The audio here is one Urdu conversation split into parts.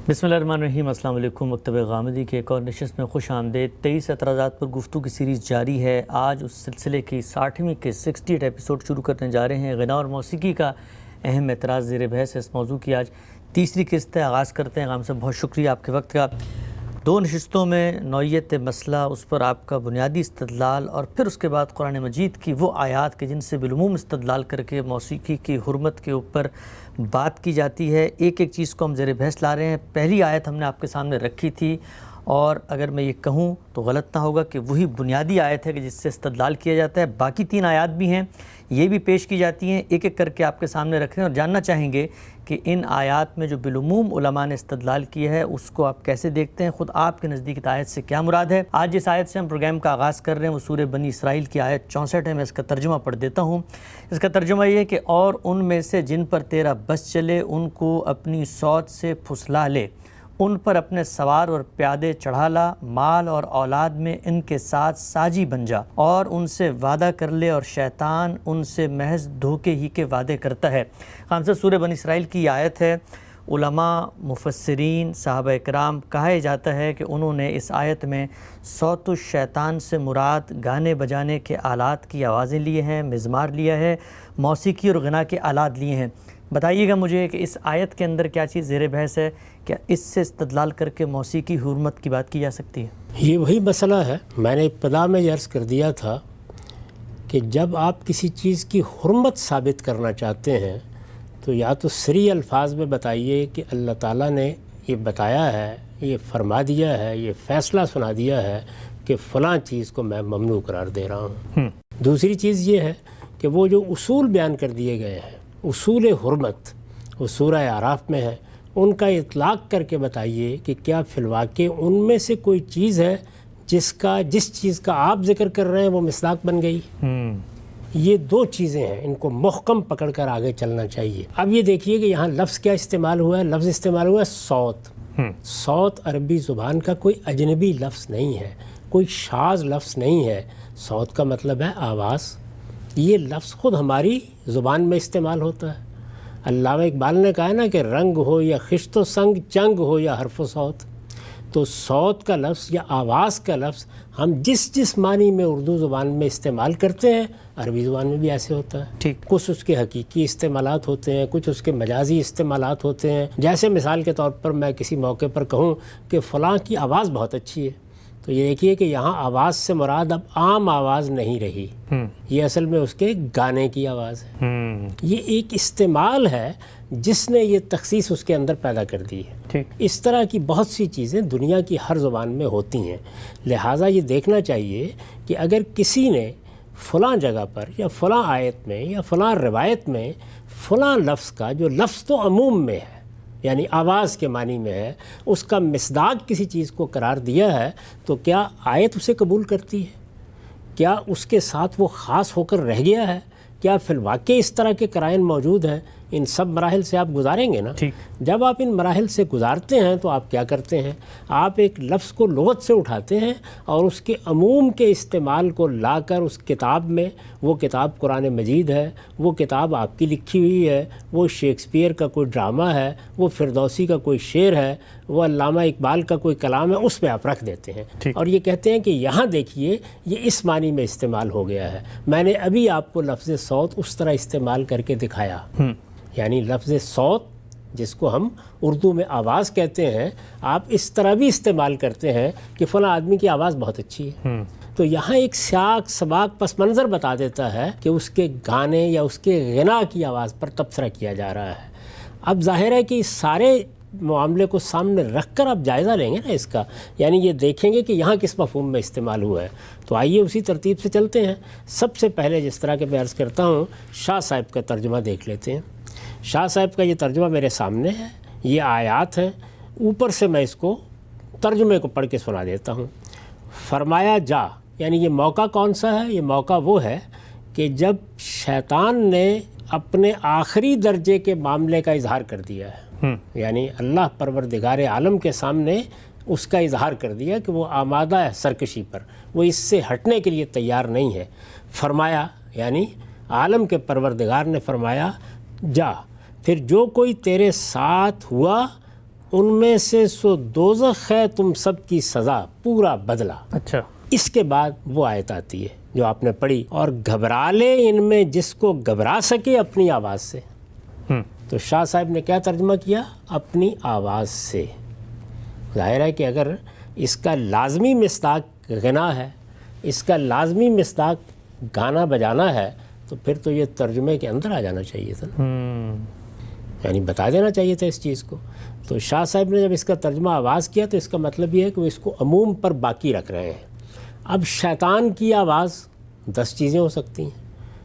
بسم اللہ الرحمن الرحیم۔ السلام علیکم۔ مکتب غامدی کے ایک اور نشست میں خوش آمدید۔ 23 اعتراضات پر گفتگو کی سیریز جاری ہے۔ آج اس سلسلے کی 60ویں کے 68 ایپیسوڈ شروع کرنے جا رہے ہیں۔ غنا اور موسیقی کا اہم اعتراض زیر بحث ہے۔ اس موضوع کی آج تیسری قسط ہے۔ آغاز کرتے ہیں۔ غام صاحب بہت شکریہ آپ کے وقت کا۔ دو نشستوں میں نوعیت مسئلہ، اس پر آپ کا بنیادی استدلال، اور پھر اس کے بعد قرآن مجید کی وہ آیات کے جن سے بالعموم استدلال کر کے موسیقی کی حرمت کے اوپر بات کی جاتی ہے۔ ایک ایک چیز کو ہم زیر بحث لا رہے ہیں۔ پہلی آیت ہم نے آپ کے سامنے رکھی تھی، اور اگر میں یہ کہوں تو غلط نہ ہوگا کہ وہی بنیادی آیت ہے کہ جس سے استدلال کیا جاتا ہے۔ باقی تین آیات بھی ہیں، یہ بھی پیش کی جاتی ہیں، ایک ایک کر کے آپ کے سامنے رکھ رہے ہیں، اور جاننا چاہیں گے کہ ان آیات میں جو بالعموم علماء نے استدلال کیا ہے اس کو آپ کیسے دیکھتے ہیں، خود آپ کے نزدیک اس آیت سے کیا مراد ہے۔ آج جس آیت سے ہم پروگرام کا آغاز کر رہے ہیں وہ سورہ بنی اسرائیل کی آیت 64 ہے۔ میں اس کا ترجمہ پڑھ دیتا ہوں۔ اس کا ترجمہ یہ ہے کہ اور ان میں سے جن پر تیرا بس چلے ان کو اپنی صوت سے پھسلا لے، ان پر اپنے سوار اور پیادے چڑھا لا، مال اور اولاد میں ان کے ساتھ ساجی بن جا، اور ان سے وعدہ کر لے، اور شیطان ان سے محض دھوکے ہی کے وعدے کرتا ہے۔ خان صاحب، سورہ بنی اسرائیل کی آیت ہے۔ علماء، مفسرین، صحابہ اکرام کہا جاتا ہے کہ انہوں نے اس آیت میں صوت الشیطان سے مراد گانے بجانے کے آلات کی آوازیں لیے ہیں، مزمار لیا ہے، موسیقی اور غنا کے آلات لیے ہیں۔ بتائیے گا مجھے کہ اس آیت کے اندر کیا چیز زیر بحث ہے؟ کیا اس سے استدلال کر کے موسیقی حرمت کی بات کی جا سکتی ہے؟ یہ وہی مسئلہ ہے، میں نے ابتدا میں یہ عرض کر دیا تھا کہ جب آپ کسی چیز کی حرمت ثابت کرنا چاہتے ہیں تو یا تو صریح الفاظ میں بتائیے کہ اللہ تعالیٰ نے یہ بتایا ہے، یہ فرما دیا ہے، یہ فیصلہ سنا دیا ہے کہ فلاں چیز کو میں ممنوع قرار دے رہا ہوں۔ دوسری چیز یہ ہے کہ وہ جو اصول بیان کر دیے گئے ہیں، اصول حرمت، وہ سورہ اعراف میں ہے، ان کا اطلاق کر کے بتائیے کہ کیا فی الواقع ان میں سے کوئی چیز ہے جس چیز کا آپ ذکر کر رہے ہیں وہ مصداق بن گئی۔ یہ دو چیزیں ہیں، ان کو محکم پکڑ کر آگے چلنا چاہیے۔ اب یہ دیکھیے کہ یہاں لفظ کیا استعمال ہوا ہے؟ لفظ استعمال ہوا ہے صوت۔ صوت عربی زبان کا کوئی اجنبی لفظ نہیں ہے، کوئی شاذ لفظ نہیں ہے۔ صوت کا مطلب ہے آواز۔ یہ لفظ خود ہماری زبان میں استعمال ہوتا ہے۔ علامہ اقبال نے کہا نا کہ رنگ ہو یا خشت و سنگ، چنگ ہو یا حرف و صوت۔ تو صوت کا لفظ یا آواز کا لفظ ہم جس معنی میں اردو زبان میں استعمال کرتے ہیں عربی زبان میں بھی ایسے ہوتا ہے۔ ٹھیک، کچھ اس کے حقیقی استعمالات ہوتے ہیں، کچھ اس کے مجازی استعمالات ہوتے ہیں۔ جیسے مثال کے طور پر میں کسی موقع پر کہوں کہ فلاں کی آواز بہت اچھی ہے، تو یہ دیکھیے کہ یہاں آواز سے مراد اب عام آواز نہیں رہی، یہ اصل میں اس کے گانے کی آواز ہے۔ یہ ایک استعمال ہے جس نے یہ تخصیص اس کے اندر پیدا کر دی ہے۔ ٹھیک، اس طرح کی بہت سی چیزیں دنیا کی ہر زبان میں ہوتی ہیں، لہٰذا یہ دیکھنا چاہیے کہ اگر کسی نے فلاں جگہ پر یا فلاں آیت میں یا فلاں روایت میں فلاں لفظ کا، جو لفظ تو عموم میں ہے یعنی آواز کے معنی میں ہے، اس کا مصداق کسی چیز کو قرار دیا ہے، تو کیا آیت اسے قبول کرتی ہے؟ کیا اس کے ساتھ وہ خاص ہو کر رہ گیا ہے؟ کیا فی الواقع اس طرح کے قرائن موجود ہیں؟ ان سب مراحل سے آپ گزاریں گے نا۔ جب آپ ان مراحل سے گزارتے ہیں تو آپ کیا کرتے ہیں؟ آپ ایک لفظ کو لغت سے اٹھاتے ہیں اور اس کے عموم کے استعمال کو لا کر اس کتاب میں، وہ کتاب قرآن مجید ہے، وہ کتاب آپ کی لکھی ہوئی ہے، وہ شیکسپیئر کا کوئی ڈرامہ ہے، وہ فردوسی کا کوئی شعر ہے، وہ علامہ اقبال کا کوئی کلام ہے، اس پہ آپ رکھ دیتے ہیں اور یہ کہتے ہیں کہ یہاں دیکھیے یہ اس معنی میں استعمال ہو گیا ہے۔ میں نے ابھی آپ کو لفظ صوت اس طرح استعمال کر کے دکھایا، یعنی لفظ صوت جس کو ہم اردو میں آواز کہتے ہیں، آپ اس طرح بھی استعمال کرتے ہیں کہ فلاں آدمی کی آواز بہت اچھی ہے۔ تو یہاں ایک سیاق سباق پس منظر بتا دیتا ہے کہ اس کے گانے یا اس کے غنا کی آواز پر تبصرہ کیا جا رہا ہے۔ اب ظاہر ہے کہ اس سارے معاملے کو سامنے رکھ کر آپ جائزہ لیں گے نا اس کا، یعنی یہ دیکھیں گے کہ یہاں کس مفہوم میں استعمال ہوا ہے۔ تو آئیے اسی ترتیب سے چلتے ہیں۔ سب سے پہلے جس طرح کہ میں عرض کرتا ہوں، شاہ صاحب کا ترجمہ دیکھ لیتے ہیں۔ شاہ صاحب کا یہ ترجمہ میرے سامنے ہے، یہ آیات ہیں، اوپر سے میں اس کو ترجمے کو پڑھ کے سنا دیتا ہوں۔ فرمایا جا، یعنی یہ موقع کون سا ہے؟ یہ موقع وہ ہے کہ جب شیطان نے اپنے آخری درجے کے معاملے کا اظہار کر دیا ہے، یعنی اللہ پروردگار عالم کے سامنے اس کا اظہار کر دیا کہ وہ آمادہ ہے سرکشی پر، وہ اس سے ہٹنے کے لیے تیار نہیں ہے۔ فرمایا یعنی عالم کے پروردگار نے فرمایا جا، پھر جو کوئی تیرے ساتھ ہوا ان میں سے سو دوزخ ہے تم سب کی سزا پورا بدلہ. اچھا. اس کے بعد وہ آیت آتی ہے جو آپ نے پڑھی، اور گھبرا لے ان میں جس کو گھبرا سکے اپنی آواز سے. تو شاہ صاحب نے کیا ترجمہ کیا؟ اپنی آواز سے. ظاہر ہے کہ اگر اس کا لازمی مصداق غنا ہے، اس کا لازمی مصداق گانا بجانا ہے، تو پھر تو یہ ترجمے کے اندر آ جانا چاہیے تھا نا، یعنی بتا دینا چاہیے تھا اس چیز کو. تو شاہ صاحب نے جب اس کا ترجمہ آواز کیا تو اس کا مطلب یہ ہے کہ وہ اس کو عموم پر باقی رکھ رہے ہیں. اب شیطان کی آواز 10 چیزیں ہو سکتی ہیں،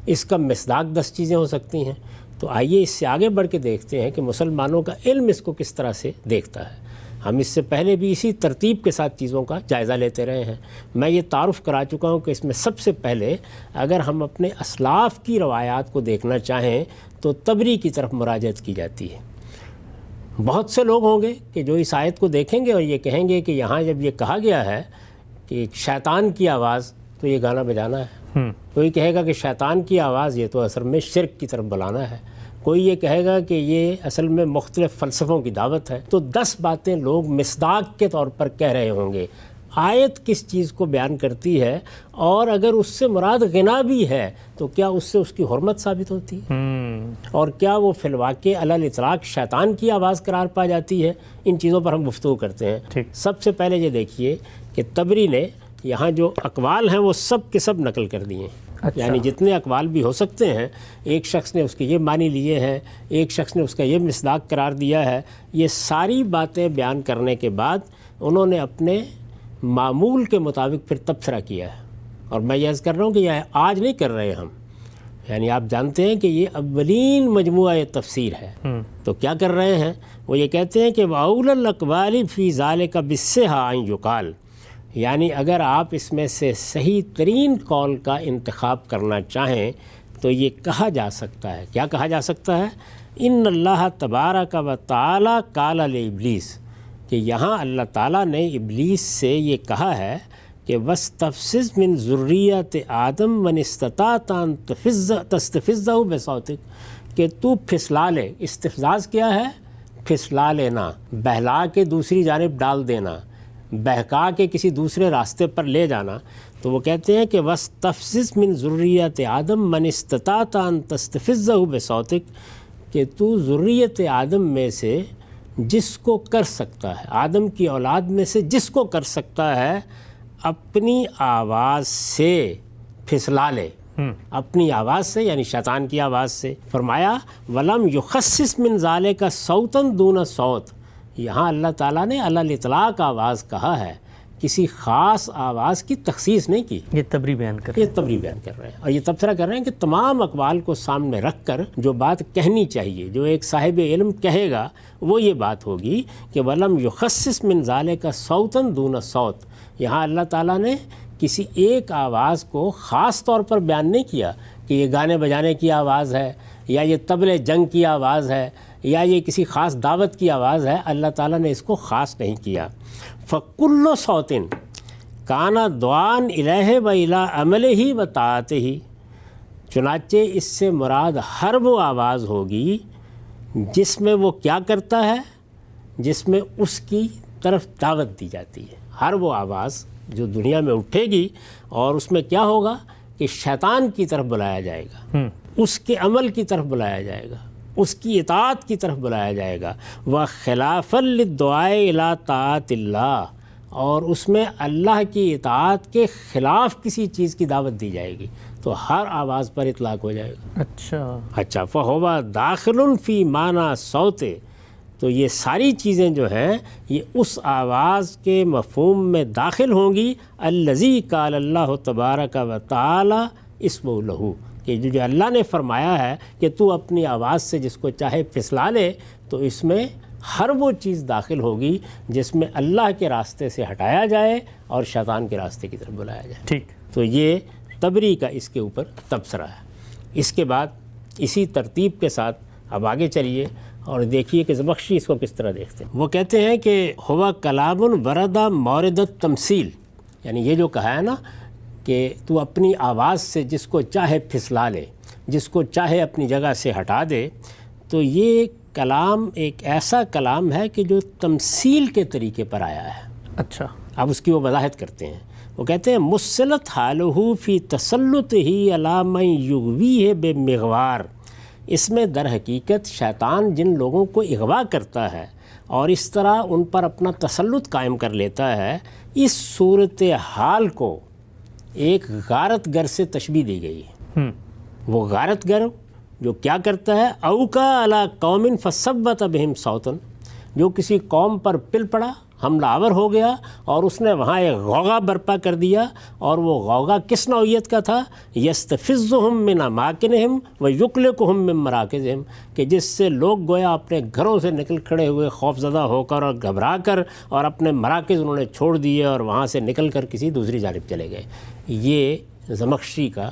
اس کا مصداق 10 چیزیں ہو سکتی ہیں. تو آئیے اس سے آگے بڑھ کے دیکھتے ہیں کہ مسلمانوں کا علم اس کو کس طرح سے دیکھتا ہے. ہم اس سے پہلے بھی اسی ترتیب کے ساتھ چیزوں کا جائزہ لیتے رہے ہیں. میں یہ تعارف کرا چکا ہوں کہ اس میں سب سے پہلے اگر ہم اپنے اسلاف کی روایات کو دیکھنا چاہیں تو طبری کی طرف مراجعت کی جاتی ہے. بہت سے لوگ ہوں گے کہ جو اس آیت کو دیکھیں گے اور یہ کہیں گے کہ یہاں جب یہ کہا گیا ہے کہ شیطان کی آواز تو یہ گانا بجانا ہے. کوئی کہے گا کہ شیطان کی آواز یہ تو اصل میں شرک کی طرف بلانا ہے. کوئی یہ کہے گا کہ یہ اصل میں مختلف فلسفوں کی دعوت ہے. تو 10 باتیں لوگ مصداق کے طور پر کہہ رہے ہوں گے. آیت کس چیز کو بیان کرتی ہے، اور اگر اس سے مراد غنا بھی ہے تو کیا اس سے اس کی حرمت ثابت ہوتی ہے، اور کیا وہ فی الواقع علی الاطلاق شیطان کی آواز قرار پا جاتی ہے؟ ان چیزوں پر ہم گفتگو کرتے ہیں. سب سے پہلے یہ دیکھیے کہ طبری نے یہاں جو اقوال ہیں وہ سب کے سب نقل کر دیے ہیں. یعنی جتنے اقوال بھی ہو سکتے ہیں، ایک شخص نے اس کے یہ معنی لیے ہیں، ایک شخص نے اس کا یہ مصداق قرار دیا ہے. یہ ساری باتیں بیان کرنے کے بعد انہوں نے اپنے معمول کے مطابق پھر تبصرہ کیا ہے. اور میں یہ عرض کر رہا ہوں کہ یہ آج نہیں کر رہے ہم، یعنی آپ جانتے ہیں کہ یہ اولین مجموعہ تفسیر ہے. تو کیا کر رہے ہیں؟ وہ یہ کہتے ہیں کہ وَأَوْلَى الْأَقْوَالِ فِي ذَلِكَ بِالصِّحَةِ أَن يُقَالَ، یعنی اگر آپ اس میں سے صحیح ترین قول کا انتخاب کرنا چاہیں تو یہ کہا جا سکتا ہے. کیا کہا جا سکتا ہے؟ ان اللہ تبارک و تعالی قال لابلیس، کہ یہاں اللہ تعالیٰ نے ابلیس سے یہ کہا ہے کہ وَاسْتَفْزِزْ مِنْ ذُرِّيَّةِ آدم مَنِ اسْتَطَعْتَ أَن تَسْتَفِزَّهُ بِصَوْتِكَ، کہ تو پھسلا لے. استفزاز کیا ہے؟ پھسلا لینا، بہلا کے دوسری جانب ڈال دینا، بہکا کے کسی دوسرے راستے پر لے جانا. تو وہ کہتے ہیں کہ وَاسْتَفْزِزْ مِنْ ذُرِّيَّةِ آدم مَنِ اسْتَطَعْتَ أَن تَسْتَفِزَّهُ بِصَوْتِكَ، کہ تو ذریت آدم میں سے جس کو کر سکتا ہے، آدم کی اولاد میں سے جس کو کر سکتا ہے، اپنی آواز سے پھسلا لے. اپنی آواز سے یعنی شیطان کی آواز سے. فرمایا وَلَمْ يُخَصِّصْ مِنْ ذَلِكَ صَوْتًا دُونَ صَوْتٍ، یہاں اللہ تعالیٰ نے علی الاطلاق آواز کہا ہے، کسی خاص آواز کی تخصیص نہیں کی. یہ طبری بیان کر رہے ہیں. یہ طبری بیان کر رہے ہیں، اور یہ تبصرہ کر رہے ہیں کہ تمام اقوال کو سامنے رکھ کر جو بات کہنی چاہیے، جو ایک صاحب علم کہے گا وہ یہ بات ہوگی کہ وَلَمْ يُخَصِّصْ مِنْ ذَلِكَ صَوْتًا دُونَ صَوْتٍ. یہاں اللہ تعالیٰ نے کسی ایک آواز کو خاص طور پر بیان نہیں کیا کہ یہ گانے بجانے کی آواز ہے، یا یہ طبل جنگ کی آواز ہے، یا یہ کسی خاص دعوت کی آواز ہے. اللہ تعالیٰ نے اس کو خاص نہیں کیا. فَكُلُّ صَوْتٍ كَانَ دُعَاءً إِلَيْهِ وَإِلَىٰ عَمَلِهِ وَطَاعَتِهِ، چنانچہ اس سے مراد ہر وہ آواز ہوگی جس میں وہ کیا کرتا ہے، جس میں اس کی طرف دعوت دی جاتی ہے. ہر وہ آواز جو دنیا میں اٹھے گی اور اس میں کیا ہوگا کہ شیطان کی طرف بلایا جائے گا، اس کے عمل کی طرف بلایا جائے گا، اس کی اطاعت کی طرف بلایا جائے گا. وَخِلَافًا لِلدُّعَاءِ إِلَىٰ طَاعَةِ اللَّهِ، اور اس میں اللہ کی اطاعت کے خلاف کسی چیز کی دعوت دی جائے گی. تو ہر آواز پر اطلاق ہو جائے گا. اچھا فَهُوَ دَاخِلٌ فِي مَعْنَىٰ صَوْتِ، تو یہ ساری چیزیں جو ہیں یہ اس آواز کے مفہوم میں داخل ہوں گی. الَّذِي قَالَ اللَّهُ تَبَارَكَ وَتَعَالَىٰ اسْمُهُ لَهُ، کہ جو اللہ نے فرمایا ہے کہ تو اپنی آواز سے جس کو چاہے پھسلا لے، تو اس میں ہر وہ چیز داخل ہوگی جس میں اللہ کے راستے سے ہٹایا جائے اور شیطان کے راستے کی طرف بلایا جائے. ٹھیک. تو یہ طبری کا اس کے اوپر تبصرہ ہے. اس کے بعد اسی ترتیب کے ساتھ اب آگے چلیے اور دیکھیے کہ زمخشری اس کو کس طرح دیکھتے ہیں. وہ کہتے ہیں کہ ہوا کلام ورد مورد التمثیل، یعنی یہ جو کہا ہے نا کہ تو اپنی آواز سے جس کو چاہے پھسلا لے، جس کو چاہے اپنی جگہ سے ہٹا دے، تو یہ کلام ایک ایسا کلام ہے کہ جو تمثیل کے طریقے پر آیا ہے. اچھا. اب اس کی وہ وضاحت کرتے ہیں. وہ کہتے ہیں مسلط حالہ فی تسلط ہی علی من یغویہ بے مغوار. اس میں در حقیقت شیطان جن لوگوں کو اغوا کرتا ہے اور اس طرح ان پر اپنا تسلط قائم کر لیتا ہے، اس صورت حال کو ایک غارت گر سے تشبیہ دی گئی ہے. وہ غارت گر جو کیا کرتا ہے، اوکا علی قوم فصبت بہم صوتا، جو کسی قوم پر پل پڑا، حملہ آور ہو گیا اور اس نے وہاں ایک غوغا برپا کر دیا. اور وہ غوغا کس نوعیت کا تھا؟ یستفزہم من اماکنہم ویقلقہم من مراکزہم، کہ جس سے لوگ گویا اپنے گھروں سے نکل کھڑے ہوئے خوف زدہ ہو کر اور گھبرا کر، اور اپنے مراکز انہوں نے چھوڑ دیے اور وہاں سے نکل کر کسی دوسری جانب چلے گئے. یہ زمخشری کا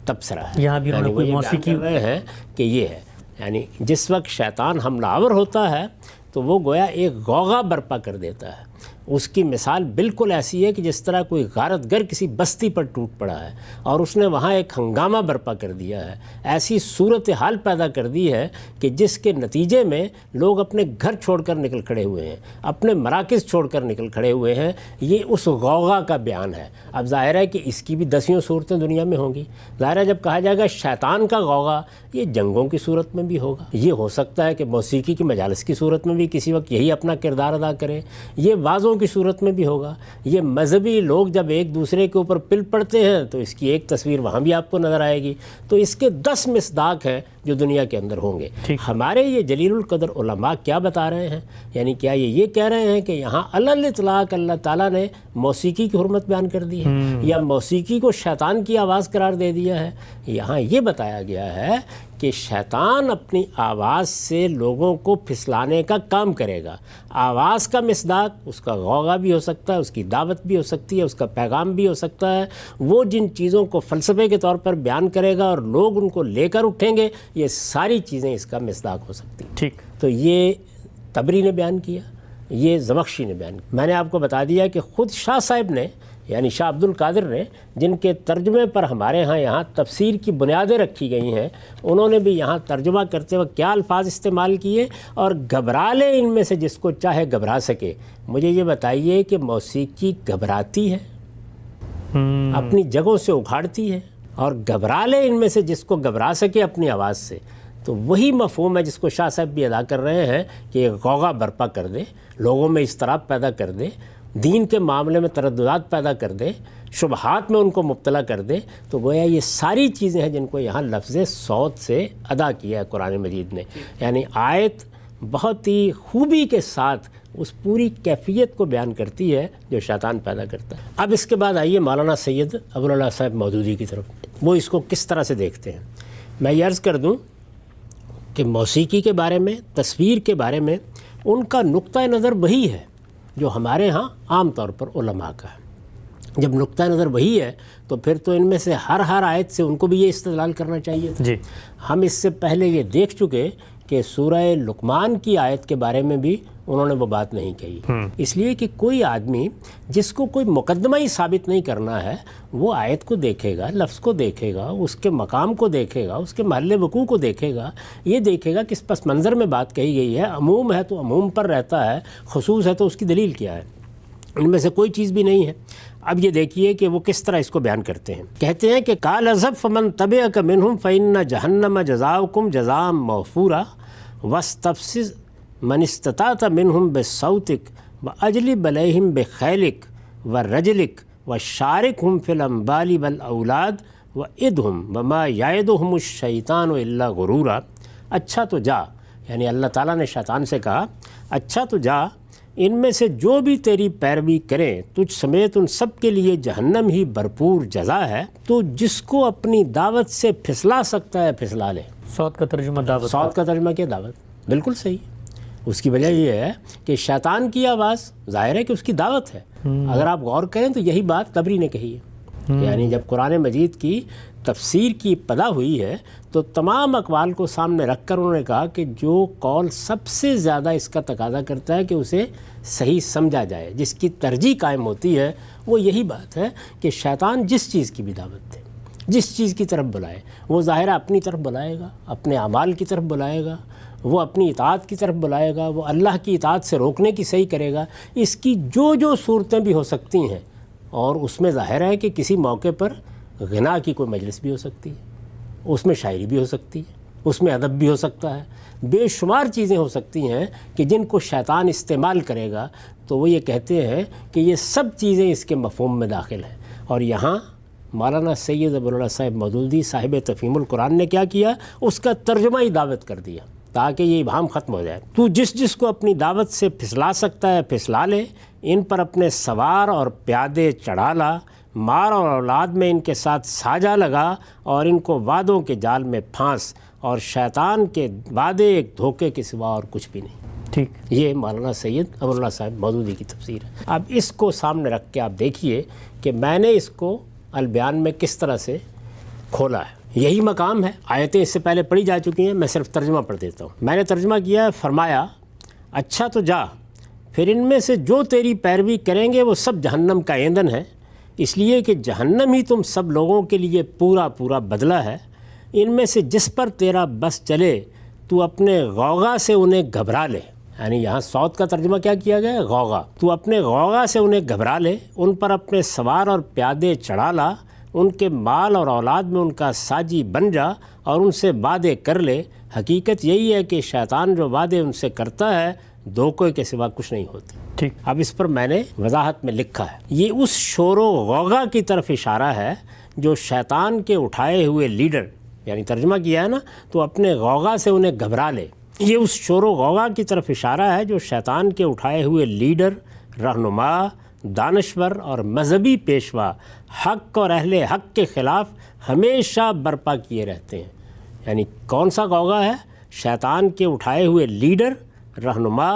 تبصرہ ہے. یہاں بھی انہوں نے کوئی موسیقی کر رہے ہیں کہ یہ ہے، یعنی جس وقت شیطان حملہ آور ہوتا ہے تو وہ گویا ایک غوغا برپا کر دیتا ہے. اس کی مثال بالکل ایسی ہے کہ جس طرح کوئی غارت گر کسی بستی پر ٹوٹ پڑا ہے اور اس نے وہاں ایک ہنگامہ برپا کر دیا ہے. ایسی صورتحال پیدا کر دی ہے کہ جس کے نتیجے میں لوگ اپنے گھر چھوڑ کر نکل کھڑے ہوئے ہیں، اپنے مراکز چھوڑ کر نکل کھڑے ہوئے ہیں. یہ اس غوغا کا بیان ہے. اب ظاہر ہے کہ اس کی بھی دسیوں صورتیں دنیا میں ہوں گی. ظاہر ہے جب کہا جائے گا شیطان کا غوغا، یہ جنگوں کی صورت میں بھی ہوگا. یہ ہو سکتا ہے کہ موسیقی کی مجالس کی صورت میں بھی کسی وقت یہی اپنا کردار ادا کرے. یہ وعظوں کی صورت میں بھی ہوگا. یہ مذہبی لوگ جب ایک دوسرے کے اوپر پل پڑتے ہیں تو اس کی ایک تصویر وہاں بھی آپ کو نظر آئے گی. تو اس کے 10 مصداق ہیں جو دنیا کے اندر ہوں گے. ہمارے یہ جلیل القدر علماء کیا بتا رہے ہیں؟ یعنی کیا یہ کہہ رہے ہیں کہ یہاں علی اطلاق اللہ تعالیٰ نے موسیقی کی حرمت بیان کر دی ہے یا موسیقی کو شیطان کی آواز قرار دے دیا ہے؟ یہاں یہ بتایا گیا ہے کہ شیطان اپنی آواز سے لوگوں کو پھسلانے کا کام کرے گا. آواز کا مصداق اس کا غوغا بھی ہو سکتا ہے، اس کی دعوت بھی ہو سکتی ہے، اس کا پیغام بھی ہو سکتا ہے. وہ جن چیزوں کو فلسفے کے طور پر بیان کرے گا اور لوگ ان کو لے کر اٹھیں گے، یہ ساری چیزیں اس کا مصداق ہو سکتی ہیں. ٹھیک. تو یہ تبری نے بیان کیا، یہ زمخشری نے بیان کیا. میں نے آپ کو بتا دیا کہ خود شاہ صاحب نے، یعنی شاہ عبد القادر نے، جن کے ترجمے پر ہمارے ہاں یہاں تفسیر کی بنیادیں رکھی گئی ہیں، انہوں نے بھی یہاں ترجمہ کرتے وقت کیا الفاظ استعمال کیے. اور گھبرا لے ان میں سے جس کو چاہے گھبرا سکے. مجھے یہ بتائیے کہ موسیقی گھبراتی ہے، اپنی جگہوں سے اکھاڑتی ہے، اور گھبرا لے ان میں سے جس کو گھبرا سکے اپنی آواز سے. تو وہی مفہوم ہے جس کو شاہ صاحب بھی ادا کر رہے ہیں کہ ایک غوغا برپا کر دے، لوگوں میں اضطراب پیدا کر دے، دین کے معاملے میں ترددات پیدا کر دے، شبہات میں ان کو مبتلا کر دے. تو گویا یہ ساری چیزیں ہیں جن کو یہاں لفظ صوت سے ادا کیا ہے قرآن مجید نے. یعنی آیت بہت ہی خوبی کے ساتھ اس پوری کیفیت کو بیان کرتی ہے جو شیطان پیدا کرتا ہے. اب اس کے بعد آئیے مولانا سید ابوالعلا صاحب مودودی کی طرف. وہ اس کو کس طرح سے دیکھتے ہیں. میں یہ عرض کر دوں کہ موسیقی کے بارے میں، تصویر کے بارے میں ان کا نقطہ نظر وہی ہے جو ہمارے ہاں عام طور پر علماء کا ہے. جب نقطہ نظر وہی ہے تو پھر تو ان میں سے ہر آیت سے ان کو بھی یہ استدلال کرنا چاہیے تھا. ہم اس سے پہلے یہ دیکھ چکے کہ سورہ لقمان کی آیت کے بارے میں بھی انہوں نے وہ بات نہیں کہی. اس لیے کہ کوئی آدمی جس کو کوئی مقدمہ ہی ثابت نہیں کرنا ہے، وہ آیت کو دیکھے گا، لفظ کو دیکھے گا، اس کے مقام کو دیکھے گا، اس کے محل وقوع کو دیکھے گا، یہ دیکھے گا کس پس منظر میں بات کہی گئی ہے. عموم ہے تو عموم پر رہتا ہے، خصوص ہے تو اس کی دلیل کیا ہے. ان میں سے کوئی چیز بھی نہیں ہے. اب یہ دیکھیے کہ وہ کس طرح اس کو بیان کرتے ہیں. کہتے ہیں کہ قال اذهب فمن تبعك منهم فإن جهنم جزاؤكم جزاء موفورا واستفزز من استطعت منهم بصوتك واجلب عليهم بخيلك ورجلك وشاركهم في الأموال والأولاد وعدهم وما يعدهم الشيطان إلا غرورا. اچھا تو جا، یعنی اللہ تعالیٰ نے شیطان سے کہا اچھا تو جا، ان میں سے جو بھی تیری پیروی کریں تجھ سمیت ان سب کے لیے جہنم ہی بھرپور جزا ہے. تو جس کو اپنی دعوت سے پھسلا سکتا ہے پھسلا لے. صوت کا ترجمہ دعوت. صوت کا ترجمہ کیا؟ دعوت. بالکل صحیح. اس کی وجہ یہ ہے کہ شیطان کی آواز ظاہر ہے کہ اس کی دعوت ہے. اگر آپ غور کریں تو یہی بات تبری نے کہی ہے. یعنی جب قرآن مجید کی تفسیر کی ابتدا ہوئی ہے تو تمام اقوال کو سامنے رکھ کر انہوں نے کہا کہ جو قول سب سے زیادہ اس کا تقاضا کرتا ہے کہ اسے صحیح سمجھا جائے، جس کی ترجیح قائم ہوتی ہے، وہ یہی بات ہے کہ شیطان جس چیز کی بھی دعوت دے، جس چیز کی طرف بلائے، وہ ظاہر اپنی طرف بلائے گا، اپنے اعمال کی طرف بلائے گا، وہ اپنی اطاعت کی طرف بلائے گا، وہ اللہ کی اطاعت سے روکنے کی صحیح کرے گا، اس کی جو صورتیں بھی ہو سکتی ہیں. اور اس میں ظاہر ہے کہ کسی موقع پر غنا کی کوئی مجلس بھی ہو سکتی ہے، اس میں شاعری بھی ہو سکتی ہے، اس میں ادب بھی ہو سکتا ہے، بے شمار چیزیں ہو سکتی ہیں کہ جن کو شیطان استعمال کرے گا. تو وہ یہ کہتے ہیں کہ یہ سب چیزیں اس کے مفہوم میں داخل ہیں. اور یہاں مولانا سید ابوالعلا صاحب مودودی صاحب تفہیم القرآن نے کیا کیا، اس کا ترجمہ ہی دعوت کر دیا تاکہ یہ ابہام ختم ہو جائے. تو جس کو اپنی دعوت سے پھسلا سکتا ہے پھسلا لے، ان پر اپنے سوار اور پیادے چڑھا لا، مار اور اولاد میں ان کے ساتھ ساجا لگا اور ان کو وعدوں کے جال میں پھانس، اور شیطان کے وعدے ایک دھوکے کے سوا اور کچھ بھی نہیں. ٹھیک. یہ مولانا سید ابوالعلا صاحب مودودی کی تفسیر ہے. اب اس کو سامنے رکھ کے آپ دیکھیے کہ میں نے اس کو البیان میں کس طرح سے کھولا ہے. یہی مقام ہے، آیتیں اس سے پہلے پڑھی جا چکی ہیں، میں صرف ترجمہ پڑھ دیتا ہوں. میں نے ترجمہ کیا ہے، فرمایا اچھا تو جا، پھر ان میں سے جو تیری پیروی کریں گے وہ سب جہنم کا ایندھن ہے، اس لیے کہ جہنم ہی تم سب لوگوں کے لیے پورا بدلہ ہے. ان میں سے جس پر تیرا بس چلے تو اپنے غوغا سے انہیں گھبرا لے. یعنی یہاں صوت کا ترجمہ کیا کیا گیا ہے؟ غوغا. تو اپنے غوغا سے انہیں گھبرا لے، ان پر اپنے سوار اور پیادے چڑھا لا، ان کے مال اور اولاد میں ان کا ساجی بن جا اور ان سے وعدے کر لے. حقیقت یہی ہے کہ شیطان جو وعدے ان سے کرتا ہے دھوکے کے سوا کچھ نہیں ہوتے. ٹھیک. اب اس پر میں نے وضاحت میں لکھا ہے، یہ اس شور و غوغا کی طرف اشارہ ہے جو شیطان کے اٹھائے ہوئے لیڈر، یعنی ترجمہ کیا ہے نا، تو اپنے غوغا سے انہیں گھبرا لے. یہ اس شور و غوغا کی طرف اشارہ ہے جو شیطان کے اٹھائے ہوئے لیڈر، رہنما، دانشور اور مذہبی پیشوا حق اور اہل حق کے خلاف ہمیشہ برپا کیے رہتے ہیں. یعنی کون سا غوغا ہے؟ شیطان کے اٹھائے ہوئے لیڈر، رہنما،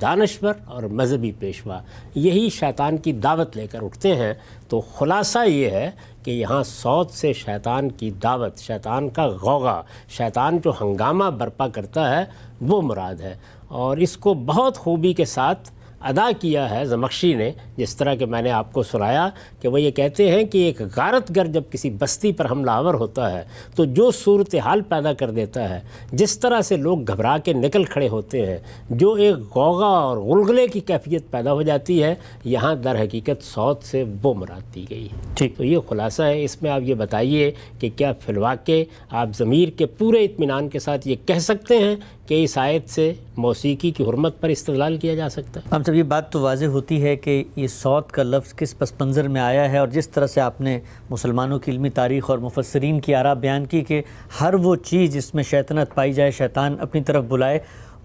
دانشور اور مذہبی پیشوا، یہی شیطان کی دعوت لے کر اٹھتے ہیں. تو خلاصہ یہ ہے کہ یہاں صوت سے شیطان کی دعوت، شیطان کا غوغا، شیطان جو ہنگامہ برپا کرتا ہے وہ مراد ہے. اور اس کو بہت خوبی کے ساتھ ادا کیا ہے زمخشری نے، جس طرح کہ میں نے آپ کو سنایا کہ وہ یہ کہتے ہیں کہ ایک غارت گر جب کسی بستی پر حملہ آور ہوتا ہے تو جو صورتحال پیدا کر دیتا ہے، جس طرح سے لوگ گھبرا کے نکل کھڑے ہوتے ہیں، جو ایک غوغا اور غلغلے کی کیفیت پیدا ہو جاتی ہے، یہاں در حقیقت صوت سے وہ مراد دی گئی ہے. ٹھیک. تو یہ خلاصہ ہے. اس میں آپ یہ بتائیے کہ کیا فی الواقع آپ ضمیر کے پورے اطمینان کے ساتھ یہ کہہ سکتے ہیں کہ اس آیت سے موسیقی کی حرمت پر استدلال کیا جا سکتا ہے؟ ہم سب یہ بات تو واضح ہوتی ہے کہ یہ صوت کا لفظ کس پس منظر میں آیا ہے، اور جس طرح سے آپ نے مسلمانوں کی علمی تاریخ اور مفسرین کی آراء بیان کی کہ ہر وہ چیز جس میں شیطنت پائی جائے، شیطان اپنی طرف بلائے،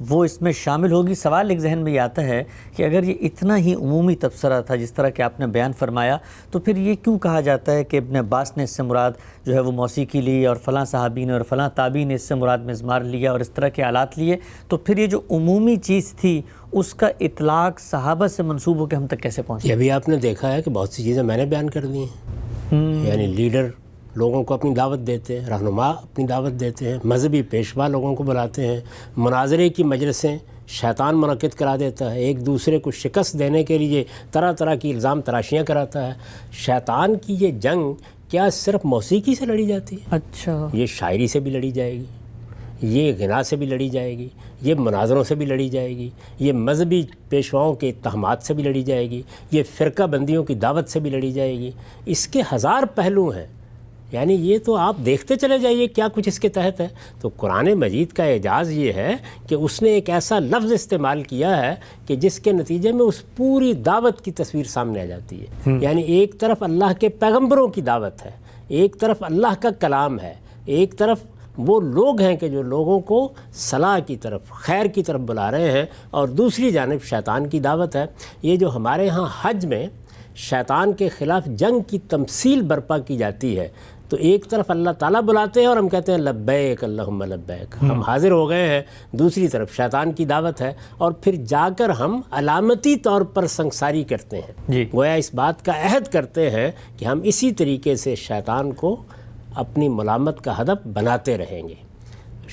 وہ اس میں شامل ہوگی. سوال ایک ذہن میں یہ آتا ہے کہ اگر یہ اتنا ہی عمومی تبصرہ تھا جس طرح کہ آپ نے بیان فرمایا، تو پھر یہ کیوں کہا جاتا ہے کہ ابن عباس نے اس سے مراد جو ہے وہ موسیقی لی، اور فلاں صحابی نے اور فلاں تابعی نے اس سے مراد مزمار لیا اور اس طرح کے آلات لیے؟ تو پھر یہ جو عمومی چیز تھی اس کا اطلاق صحابہ سے منسوب ہو کے ہم تک کیسے پہنچا؟ یہ بھی آپ نے دیکھا ہے کہ بہت سی چیزیں میں نے بیان کر دی ہیں. یعنی لیڈر لوگوں کو اپنی دعوت دیتے ہیں، رہنما اپنی دعوت دیتے ہیں، مذہبی پیشوا لوگوں کو بلاتے ہیں، مناظرے کی مجلسیں شیطان منعقد کرا دیتا ہے، ایک دوسرے کو شکست دینے کے لیے طرح طرح کی الزام تراشیاں کراتا ہے. شیطان کی یہ جنگ کیا صرف موسیقی سے لڑی جاتی ہے؟ اچھا. یہ شاعری سے بھی لڑی جائے گی، یہ غنا سے بھی لڑی جائے گی، یہ مناظروں سے بھی لڑی جائے گی، یہ مذہبی پیشواؤں کے اتہامات سے بھی لڑی جائے گی، یہ فرقہ بندیوں کی دعوت سے بھی لڑی جائے گی. اس کے ہزار پہلو ہیں. یعنی یہ تو آپ دیکھتے چلے جائیے کیا کچھ اس کے تحت ہے. تو قرآن مجید کا اعجاز یہ ہے کہ اس نے ایک ایسا لفظ استعمال کیا ہے کہ جس کے نتیجے میں اس پوری دعوت کی تصویر سامنے آ جاتی ہے. یعنی ایک طرف اللہ کے پیغمبروں کی دعوت ہے، ایک طرف اللہ کا کلام ہے، ایک طرف وہ لوگ ہیں کہ جو لوگوں کو صلاح کی طرف، خیر کی طرف بلا رہے ہیں، اور دوسری جانب شیطان کی دعوت ہے. یہ جو ہمارے ہاں حج میں شیطان کے خلاف جنگ کی تمثیل برپا کی جاتی ہے، تو ایک طرف اللہ تعالیٰ بلاتے ہیں اور ہم کہتے ہیں لبیک اللہم لبیک، ہم حاضر ہو گئے ہیں. دوسری طرف شیطان کی دعوت ہے، اور پھر جا کر ہم علامتی طور پر سنگساری کرتے ہیں. جی. گویا اس بات کا عہد کرتے ہیں کہ ہم اسی طریقے سے شیطان کو اپنی ملامت کا ہدف بناتے رہیں گے.